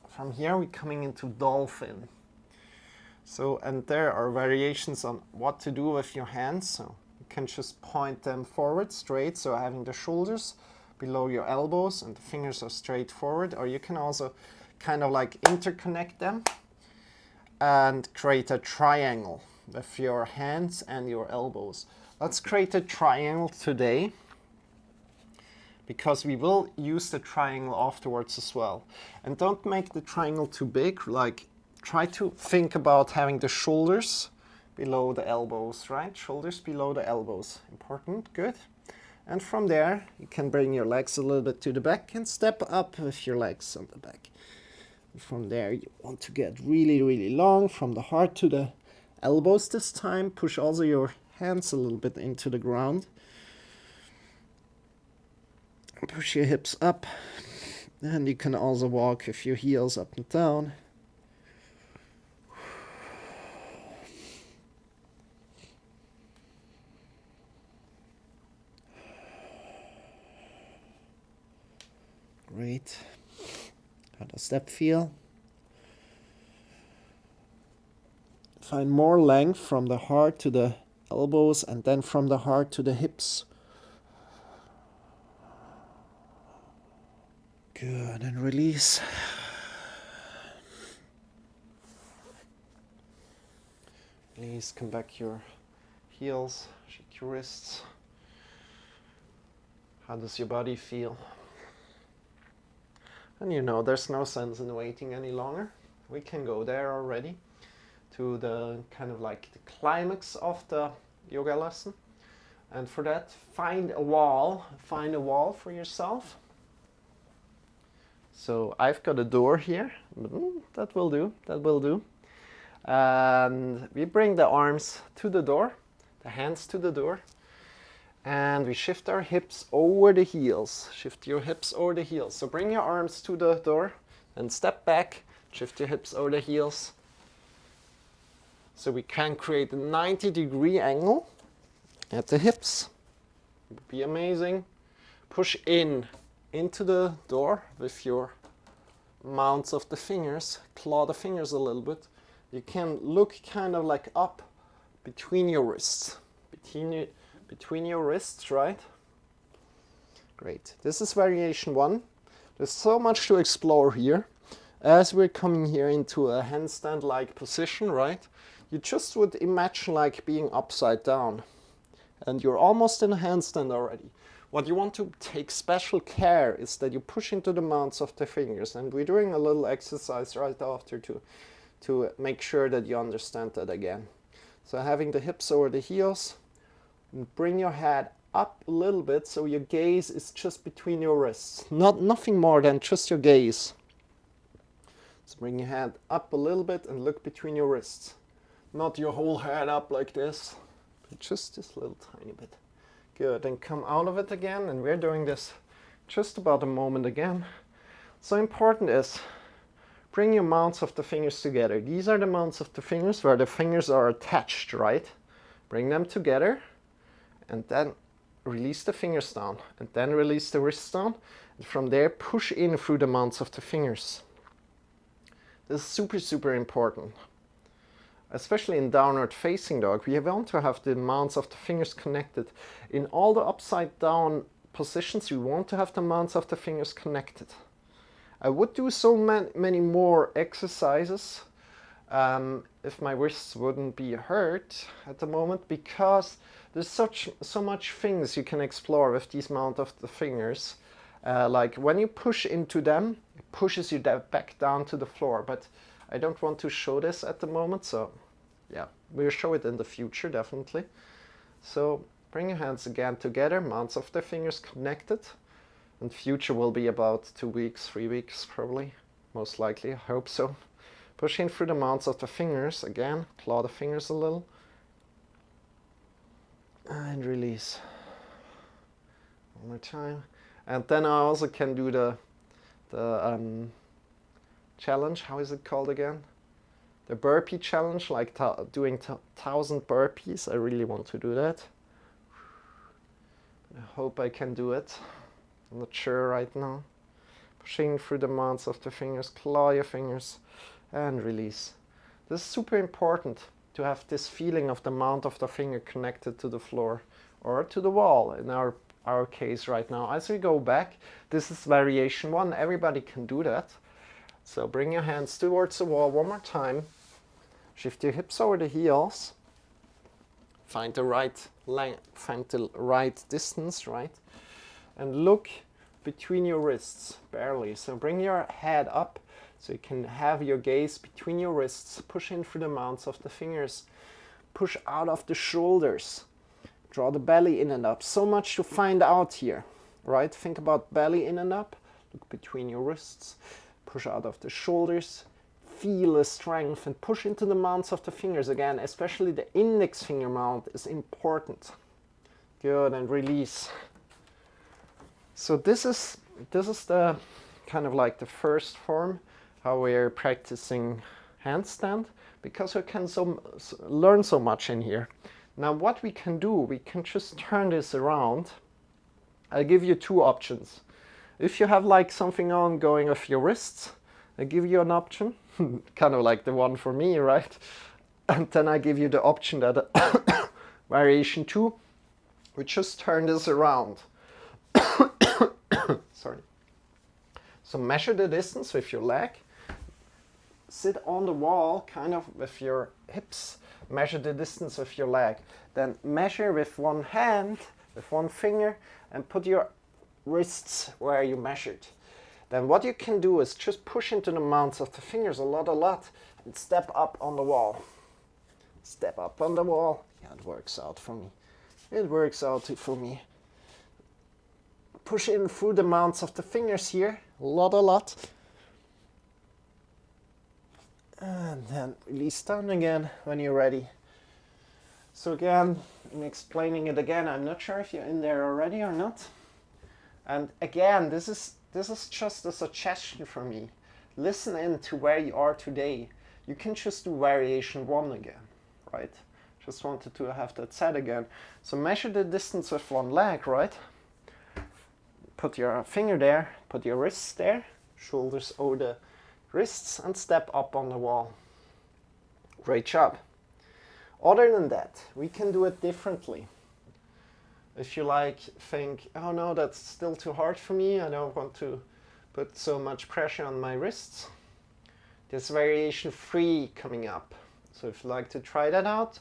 From here, we're coming into dolphin. So, and there are variations on what to do with your hands. So you can just point them forward straight, so having the shoulders below your elbows and the fingers are straight forward, or you can also kind of like interconnect them and create a triangle with your hands and your elbows. Let's create a triangle today, because we will use the triangle afterwards as well. And don't make the triangle too big, like try to think about having the shoulders below the elbows, right? Shoulders below the elbows, important, good. And from there, you can bring your legs a little bit to the back and step up with your legs on the back. And from there, you want to get really, really long from the heart to the elbows this time. Push also your hands a little bit into the ground. Push your hips up. And you can also walk with your heels up and down. Great. How does that feel? Find more length from the heart to the elbows and then from the heart to the hips. Good, and release. Release, come back your heels, shake your wrists. How does your body feel? And you know there's no sense in waiting any longer. We can go there already to the kind of like the climax of the yoga lesson. And for that, find a wall for yourself. So I've got a door here, that will do. And we bring the arms to the door, the hands to the door. And we shift our hips over the heels. Shift your hips over the heels. So bring your arms to the door and step back. Shift your hips over the heels. So we can create a 90-degree angle at the hips. It would be amazing. Push into the door with your mounts of the fingers. Claw the fingers a little bit. You can look kind of like up between your wrists. Between your wrists, right? Great. This is variation 1. There's so much to explore here. As we're coming here into a handstand-like position, right? You just would imagine like being upside down. And you're almost in a handstand already. What you want to take special care is that you push into the mounts of the fingers. And we're doing a little exercise right after to make sure that you understand that again. So having the hips over the heels. And bring your head up a little bit so your gaze is just between your wrists. Nothing more than just your gaze. So bring your head up a little bit and look between your wrists. Not your whole head up like this, but just this little tiny bit. Good, and come out of it again, and we're doing this just about a moment again. So important is bring your mounts of the fingers together. These are the mounts of the fingers where the fingers are attached, right? Bring them together and then release the fingers down and then release the wrists down. And from there, push in through the mounts of the fingers. This is super, super important. Especially in downward facing dog, we want to have the mounts of the fingers connected. In all the upside down positions, we want to have the mounts of the fingers connected. I would do so many more exercises if my wrists wouldn't be hurt at the moment, because there's so much things you can explore with these mount of the fingers. Like when you push into them, it pushes you back down to the floor. But I don't want to show this at the moment, so yeah, we'll show it in the future definitely. So bring your hands again together, mounts of the fingers connected. And future will be about 2 weeks, 3 weeks probably, most likely, I hope so. Push in through the mounts of the fingers, again, claw the fingers a little. And release. One more time. And then I also can do the challenge, how is it called again? The burpee challenge, like doing 1,000 burpees. I really want to do that. I hope I can do it. I'm not sure right now. Pushing through the mounts of the fingers, claw your fingers, and release. This is super important to have this feeling of the mount of the finger connected to the floor or to the wall in our case right now. As we go back, this is variation 1. Everybody can do that. So bring your hands towards the wall one more time. Shift your hips over the heels. Find the right length, find the right distance, right? And look between your wrists, barely. So bring your head up so you can have your gaze between your wrists. Push in through the mounts of the fingers. Push out of the shoulders. Draw the belly in and up. So much to find out here, right? Think about belly in and up. Look between your wrists. Push out of the shoulders. Feel the strength and push into the mounts of the fingers again. Especially the index finger mount is important. Good, and release. So this is the kind of like the first form, how we're practicing handstand, because we can learn so much in here. Now what we can do, we can just turn this around. I'll give you 2 options. If you have like something on going off your wrists, I give you an option, kind of like the one for me, right? And then I give you the option that variation 2, we just turn this around. Sorry. So measure the distance with your leg. Sit on the wall, kind of with your hips. Measure the distance with your leg. Then measure with one hand, with one finger, and put your wrists where you measured. Then what you can do is just push into the mounts of the fingers a lot, and step up on the wall. Step up on the wall. Yeah, it works out for me. It works out for me. Push in through the mounts of the fingers here, a lot. And then release down again when you're ready. So again, in explaining it again, I'm not sure if you're in there already or not. And again, this is just a suggestion for me. Listen in to where you are today. You can just do variation 1 again, right? Just wanted to have that said again. So measure the distance with one leg, right? Put your finger there, put your wrists there, shoulders over the wrists, and step up on the wall. Great job. Other than that, we can do it differently. If you think, oh no, that's still too hard for me, I don't want to put so much pressure on my wrists. There's variation 3 coming up. So if you like to try that out,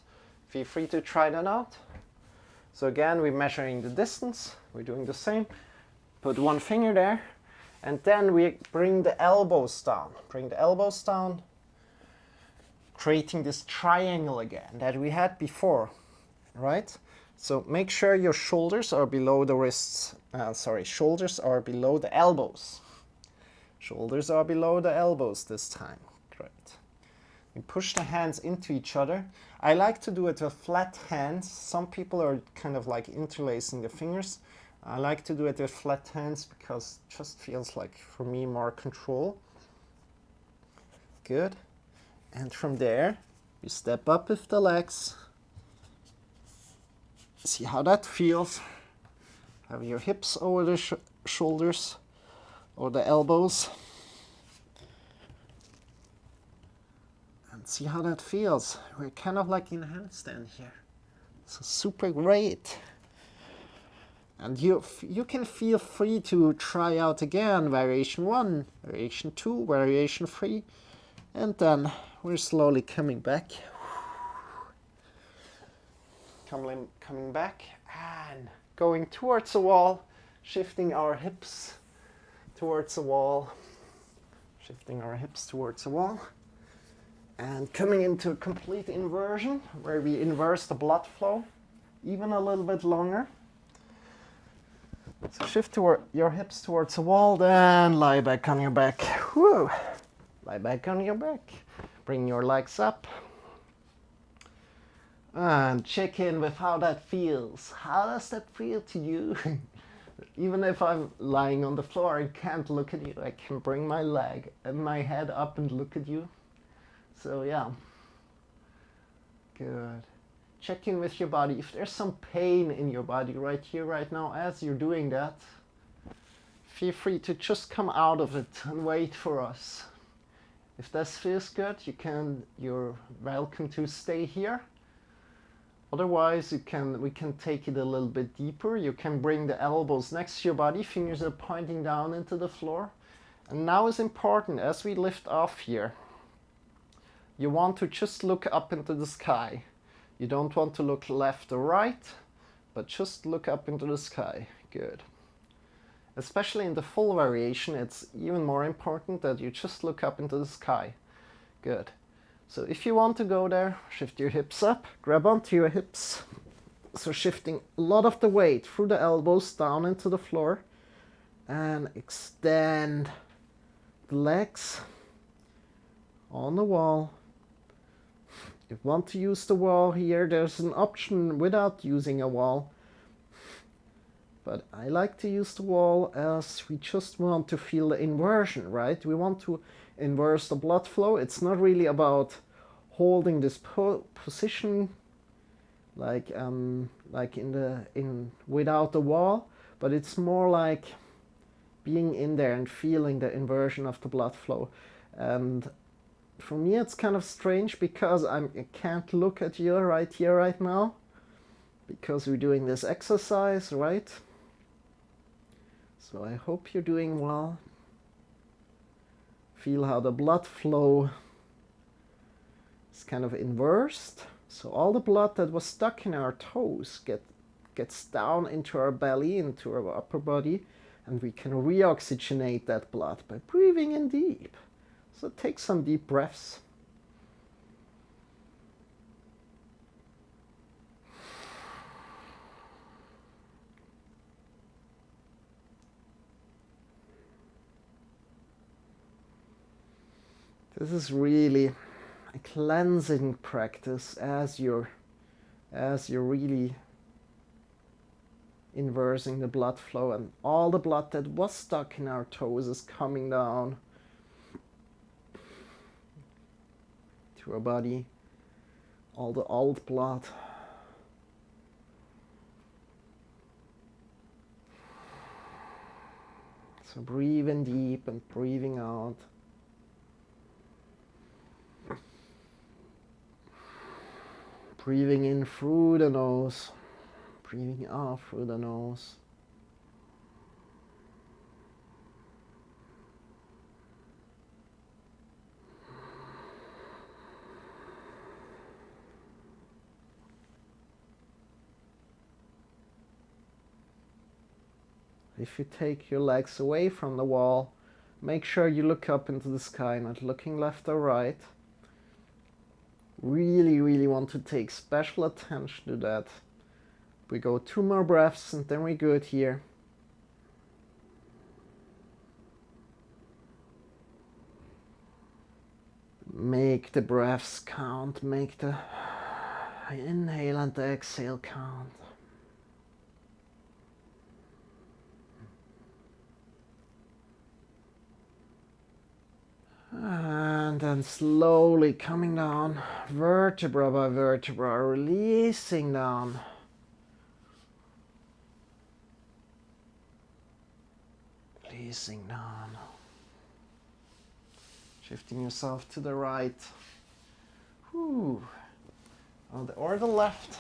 feel free to try that out. So again, we're measuring the distance, we're doing the same. Put one finger there, and then we bring the elbows down. Bring the elbows down, creating this triangle again that we had before, right? So make sure your shoulders are below the wrists. Shoulders are below the elbows. Shoulders are below the elbows this time. Great. We push the hands into each other. I like to do it with flat hands. Some people are kind of like interlacing the fingers. I like to do it with flat hands because it just feels like, for me, more control. Good. And from there, you step up with the legs. See how that feels. Have your hips over the shoulders or the elbows. And see how that feels. We're kind of like in a handstand here. So super great. And you can feel free to try out again variation 1, variation 2, variation 3. And then we're slowly coming back. Coming back and going towards the wall, shifting our hips towards the wall, shifting our hips towards the wall, and coming into a complete inversion where we inverse the blood flow even a little bit longer. So shift your hips towards the wall, then lie back on your back. Whew. Lie back on your back. Bring your legs up. And check in with how that feels. How does that feel to you? Even if I'm lying on the floor and can't look at you, I can bring my leg and my head up and look at you. So yeah. Good. Check in with your body. If there's some pain in your body right here, right now, as you're doing that, feel free to just come out of it and wait for us. If this feels good, you're welcome to stay here. Otherwise, we can take it a little bit deeper. You can bring the elbows next to your body, fingers are pointing down into the floor. And now is important, as we lift off here, you want to just look up into the sky. You don't want to look left or right, but just look up into the sky. Good. Especially in the full variation, it's even more important that you just look up into the sky. Good. So if you want to go there, shift your hips up, grab onto your hips. So shifting a lot of the weight through the elbows down into the floor. And extend the legs on the wall. If you want to use the wall here, there's an option without using a wall. But I like to use the wall as we just want to feel the inversion, right? We want to inverse the blood flow. It's not really about holding this position like without the wall, but it's more like being in there and feeling the inversion of the blood flow. And for me, it's kind of strange because I can't look at you right here, right now, because we're doing this exercise, right? So I hope you're doing well. Feel how the blood flow is kind of inversed. So all the blood that was stuck in our toes gets down into our belly, into our upper body, and we can reoxygenate that blood by breathing in deep. So take some deep breaths. This is really a cleansing practice as you're really inversing the blood flow, and all the blood that was stuck in our toes is coming down to our body, all the old blood. So breathing deep and breathing out. Breathing in through the nose, breathing out through the nose. If you take your legs away from the wall, make sure you look up into the sky, not looking left or right. Really, really want to take special attention to that. We go 2 more breaths and then we're good here. Make the breaths count, make the inhale and the exhale count. And then slowly coming down, vertebra by vertebra, releasing down. Releasing down. Shifting yourself to the right. Whew. Or the left.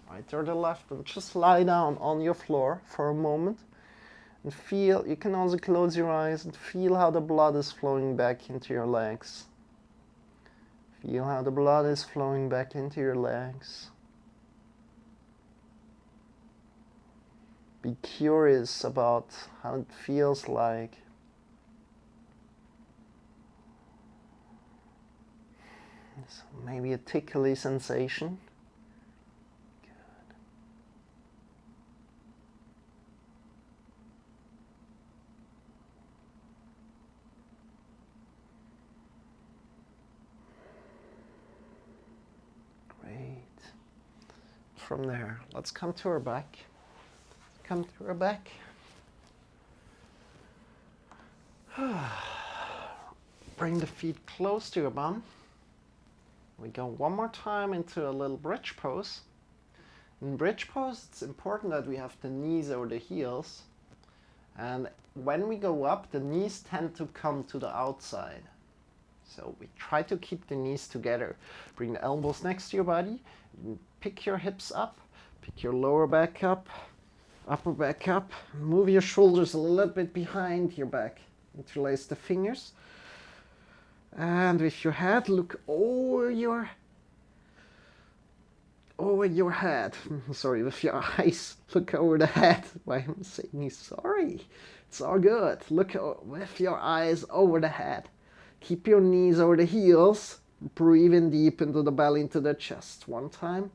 Right or the left. And just lie down on your floor for a moment. And feel, you can also close your eyes and feel how the blood is flowing back into your legs. Feel how the blood is flowing back into your legs. Be curious about how it feels like. So maybe a tickly sensation. Good. Great. From there, let's come to our back. Come to our back. Bring the feet close to your bum. We go one more time into a little bridge pose. In bridge pose, it's important that we have the knees over the heels. And when we go up, the knees tend to come to the outside. So we try to keep the knees together. Bring the elbows next to your body. Pick your hips up. Pick your lower back up. Upper back up. Move your shoulders a little bit behind your back. Interlace the fingers. And with your head, look over your head. Sorry, with your eyes, look over the head. Why am I saying sorry? It's all good. Look with your eyes over the head. Keep your knees over the heels. Breathe in deep into the belly, into the chest. One time.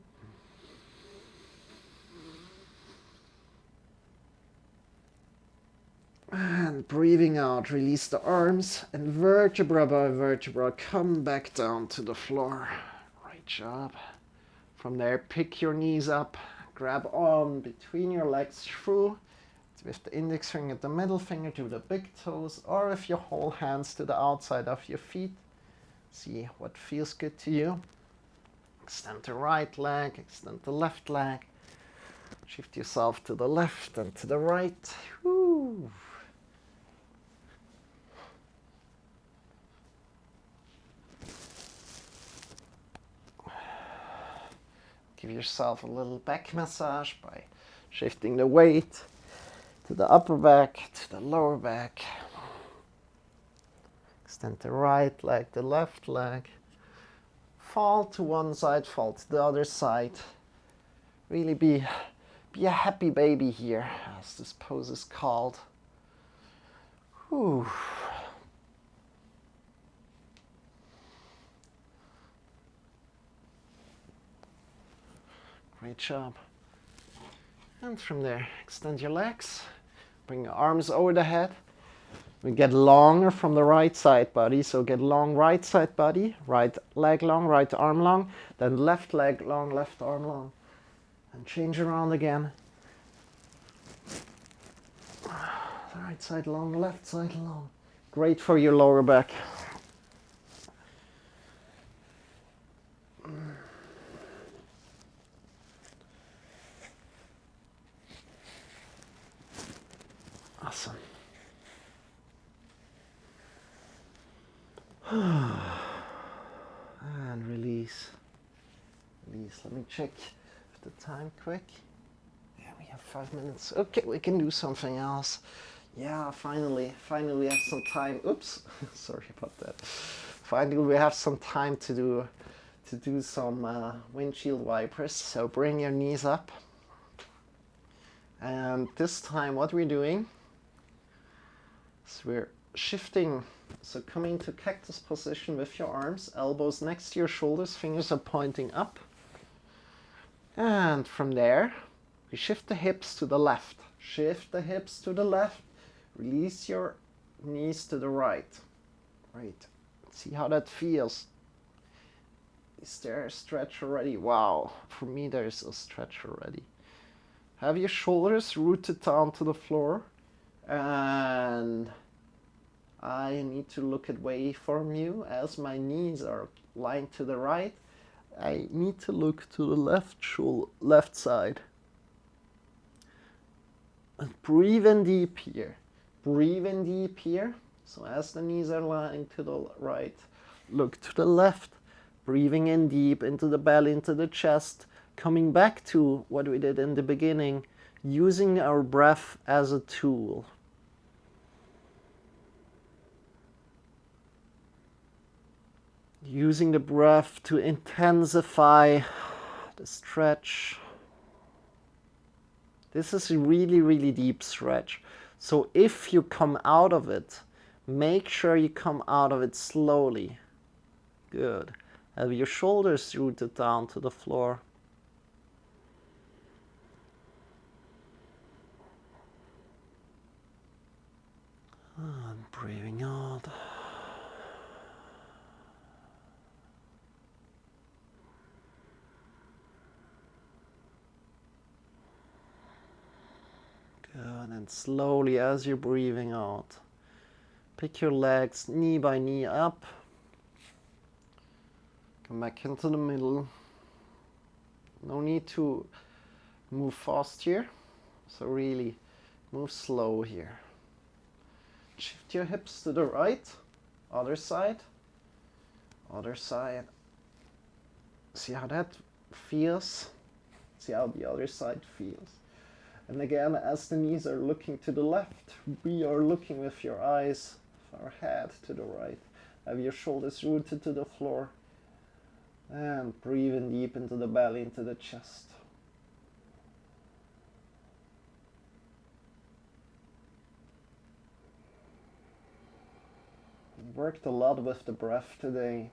And breathing out, release the arms, and vertebra by vertebra, come back down to the floor. Great job. From there, pick your knees up, grab on between your legs through, with the index finger, the middle finger to the big toes, or if you hold hands to the outside of your feet. See what feels good to you. Extend the right leg, extend the left leg. Shift yourself to the left and to the right. Woo. Give yourself a little back massage by shifting the weight to the upper back, to the lower back. Extend the right leg, the left leg. Fall to one side, fall to the other side. Really be a happy baby here, as this pose is called. Whew. Great job. And from there, extend your legs. Bring your arms over the head. We get longer from the right side body. So get long right side body, right leg long, right arm long. Then left leg long, left arm long. And change around again. The right side long, left side long. Great for your lower back. Awesome. And release. Release. Let me check the time quick. Yeah, we have 5 minutes. Okay, we can do something else. Yeah, finally we have some time. Oops, sorry about that. Finally, we have some time to do some windshield wipers. So bring your knees up. And this time, what we're doing is we're shifting. So coming to cactus position with your arms, elbows next to your shoulders, fingers are pointing up. And from there, we shift the hips to the left. Shift the hips to the left. Release your knees to the right. Right. See how that feels. Is there a stretch already? Wow. For me, there's a stretch already. Have your shoulders rooted down to the floor. And I need to look away from you as my knees are lying to the right. I need to look to the left side. And breathe in deep here. Breathe in deep here. So as the knees are lying to the right, look to the left. Breathing in deep into the belly, into the chest. Coming back to what we did in the beginning, using our breath as a tool. Using the breath to intensify the stretch. This is a really, really deep stretch. So if you come out of it, make sure you come out of it slowly. Good. Have your shoulders rooted down to the floor. And breathing out. Good, and slowly as you're breathing out, pick your legs knee by knee up. Come back into the middle. No need to move fast here, so really move slow here. Shift your hips to the right, other side. See how that feels? See how the other side feels? And again, as the knees are looking to the left, we are looking with your eyes, our head to the right. Have your shoulders rooted to the floor. And breathe in deep into the belly, into the chest. We worked a lot with the breath today.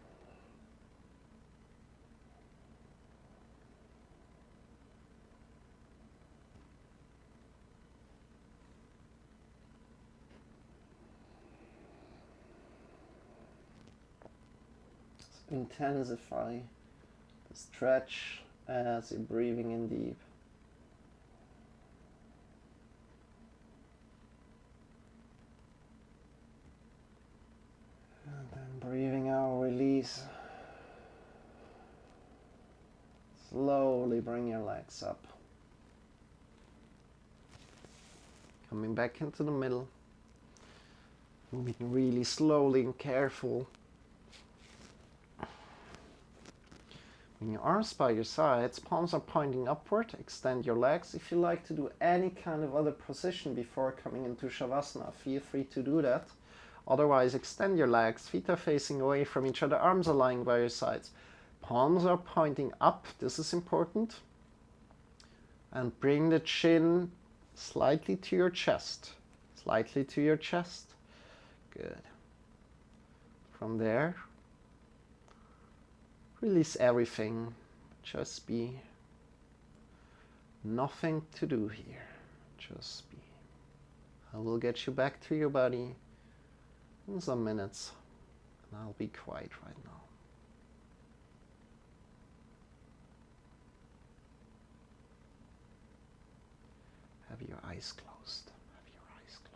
Intensify the stretch as you're breathing in deep. And then breathing out, release. Slowly bring your legs up. Coming back into the middle. Moving really slowly and careful. Bring your arms by your sides, palms are pointing upward, extend your legs. If you like to do any kind of other position before coming into Shavasana, feel free to do that. Otherwise, extend your legs, feet are facing away from each other, arms are lying by your sides. Palms are pointing up, this is important. And bring the chin slightly to your chest, slightly to your chest. Good. From there, release everything, just be. Nothing to do here, just be. I will get you back to your body in some minutes, and I'll be quiet right now. Have your eyes closed. Have your eyes closed.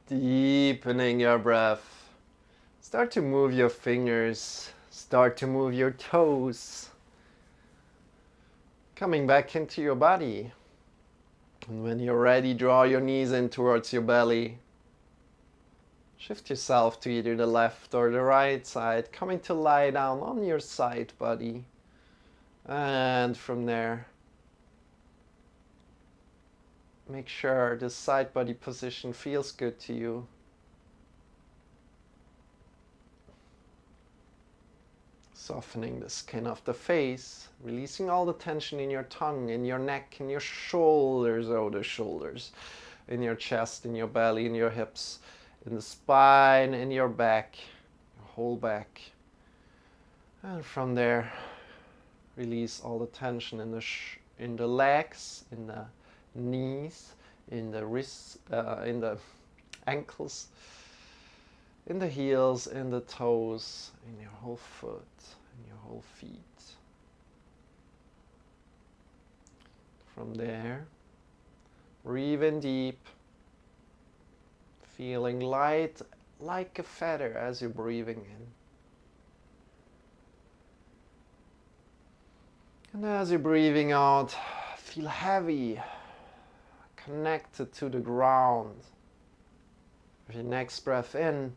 Deepening your breath. Start to move your fingers. Start to move your toes. Coming back into your body. And when you're ready, draw your knees in towards your belly. Shift yourself to either the left or the right side, coming to lie down on your side body. And from there, make sure the side body position feels good to you. Softening the skin of the face, releasing all the tension in your tongue, in your neck, in your shoulders, in your chest, in your belly, in your hips, in the spine, in your back, your whole back. And from there, release all the tension in the legs, in the knees, in the wrists, in the ankles, in the heels, in the toes, in your whole foot, in your whole feet. From there, breathe in deep, feeling light like a feather as you're breathing in. And as you're breathing out, feel heavy, connected to the ground. With your next breath in,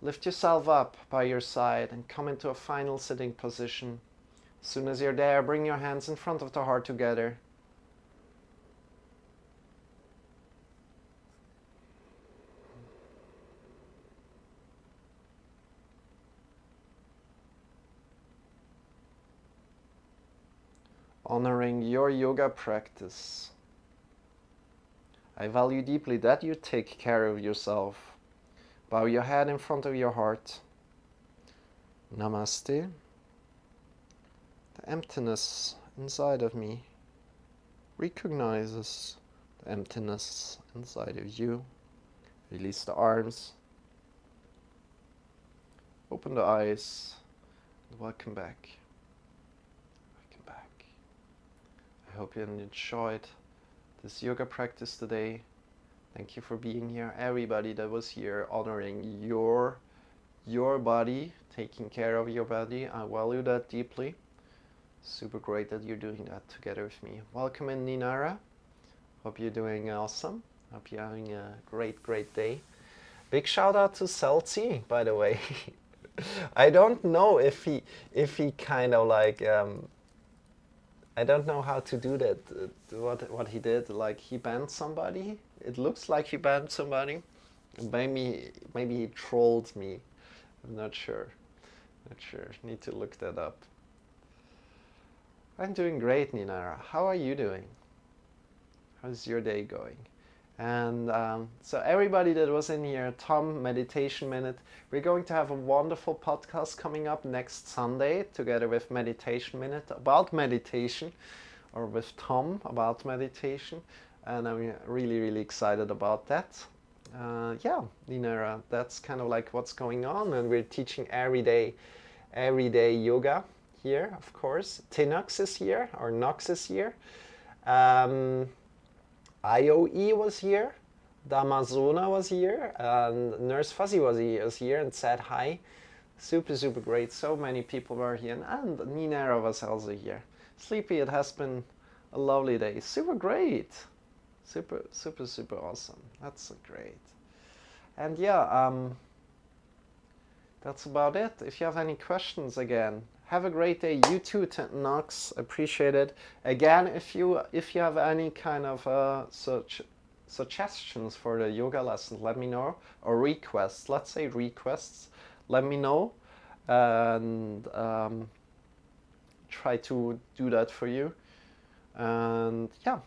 lift yourself up by your side and come into a final sitting position. As soon as you're there, bring your hands in front of the heart together. Honoring your yoga practice. I value deeply that you take care of yourself. Bow your head in front of your heart. Namaste. The emptiness inside of me recognizes the emptiness inside of you. Release the arms. Open the eyes. And welcome back. Welcome back. I hope you enjoyed this yoga practice today. Thank you for being here. Everybody that was here, honoring your body, taking care of your body. I value that deeply. Super great that you're doing that together with me. Welcome in, Ninara. Hope you're doing awesome. Hope you're having a great day. Big shout out to Celti, by the way. I don't know if he kind of like I don't know how to do that. What he did, like he banned somebody. It looks like he banned somebody. Maybe he trolled me. I'm not sure. Need to look that up. I'm doing great, Ninara. How are you doing? How's your day going? And so everybody that was in here, Tom, Meditation Minute, we're going to have a wonderful podcast coming up next Sunday together with Meditation Minute about meditation, or with Tom about meditation. And I'm really excited about that. Yeah, Ninara, that's kind of like what's going on. And we're teaching everyday yoga here, of course. Tinox is here, or Nox is here. IOE was here, Damazona was here, and Nurse Fuzzy was here and said hi. Super great. So many people were here, and Ninara was also here. Sleepy, it has been a lovely day. Super great. Super awesome. That's great. And yeah, that's about it. If you have any questions, again, have a great day. You too, Nox. Appreciate it. Again, if you have any kind of suggestions for the yoga lesson, let me know. Or requests. Let's say requests. Let me know, and try to do that for you. And yeah,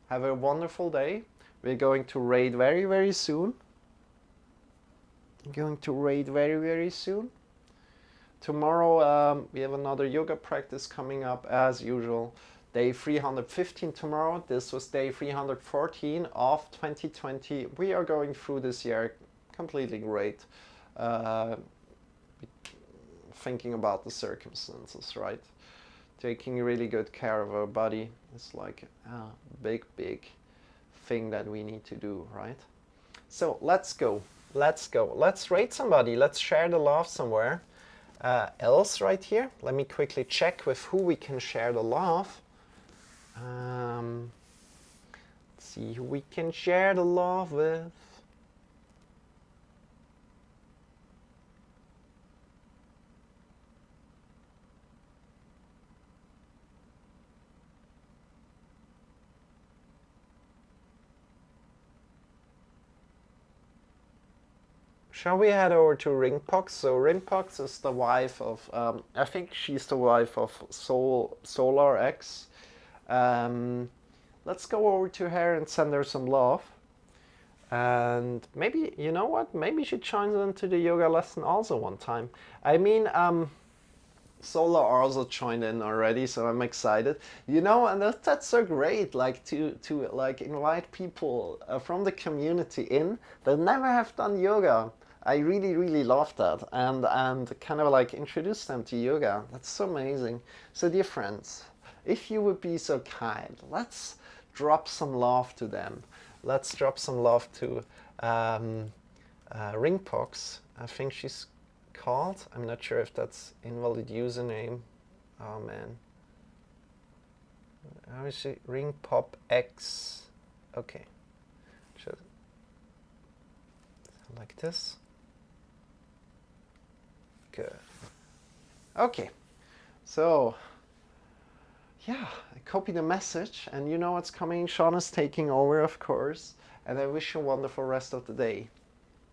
have a wonderful day. We're going to raid very soon. Very soon. Tomorrow we have another yoga practice coming up as usual. Day 315 tomorrow. This was day 314 of 2020. We are going through this year completely great. Thinking about the circumstances, right? Taking really good care of our body is like a big thing that we need to do, right? So let's go. Let's go. Let's rate somebody. Let's share the love somewhere else right here. Let me quickly check with who we can share the love. Let's see who we can share the love with. Shall we head over to Ringpox? So Ringpox is the wife of, I think she's the wife of Solar X. Let's go over to her and send her some love. And maybe, you know what? Maybe she joins into the yoga lesson also one time. I mean, Solar also joined in already, so I'm excited. You know, and that's so great, like to like invite people from the community in that never have done yoga. I really love that, and kind of like introduce them to yoga. That's so amazing. So dear friends, if you would be so kind, let's drop some love to them. Let's drop some love to Ringpox. I think she's called. I'm not sure if that's invalid username. Oh man. How is it? Ringpop X. Okay. Just like this. Good. Okay. So yeah, I copy the message, and you know what's coming. Shawn is taking over, of course, and I wish you a wonderful rest of the day.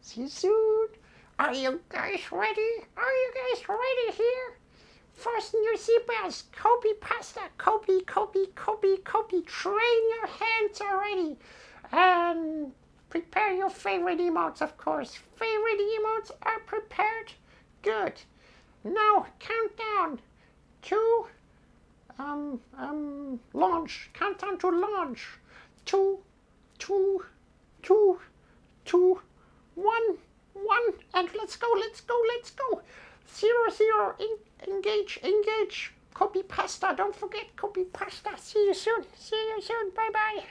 See you soon. Are you guys ready? Are you guys ready here? Fasten your seatbelts. Copy pasta. Copy. Train your hands already. And prepare your favorite emotes, of course. Favorite emotes are prepared. Good. Now count down to launch. Countdown to launch. 2, 2, 2, 2, 1, and let's go. 0, engage. Copy pasta. Don't forget copy pasta. See you soon. Bye.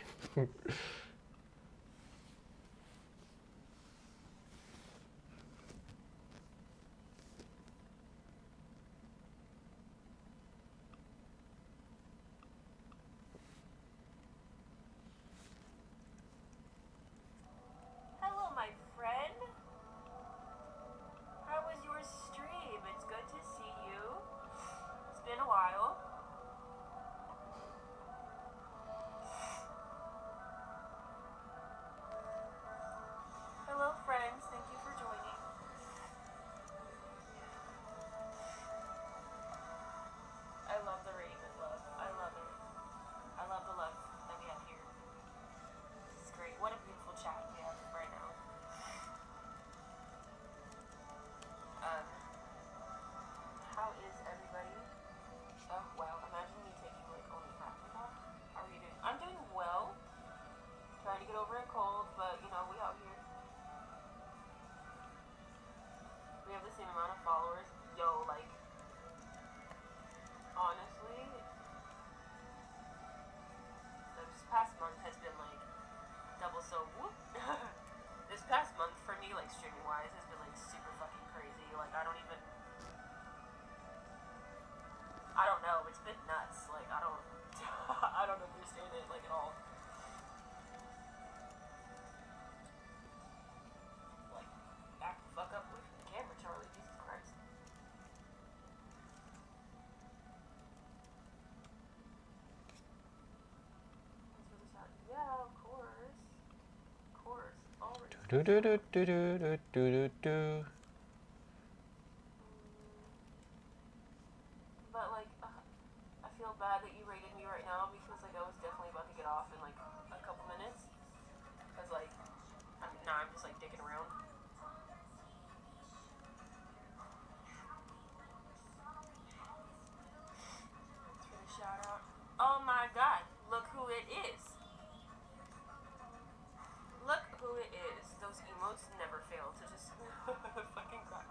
Hello, my friend. How was your stream? It's good to see you. It's been a while. Hello, friends. Thank you for joining. I love the Raven love. I love it. I love the love that we have here. This is great. What a beautiful chat we have right now. How is everybody? Oh, wow. Imagine me taking like only half of that. How are you doing? I'm doing well. Trying to get over a cold, but you know, we out here. We have the same amount of followers. Yo, like, honestly, this past month has been like double so whoop. This past month for me, like streaming wise, has been like super fucking crazy. Like I don't know. It's been nuts. Like I don't I don't understand it like at all. Like back the fuck up with the camera, Charlie. Jesus Christ. Yeah, of course. Already. But like, I feel bad that you rated me right now because like I was definitely about to get off in like a couple minutes. Cause like, now I'm just like dicking around. Thanks for the shout out. Oh my god, look who it is. Look who it is. Those emotes never fail to just fucking crack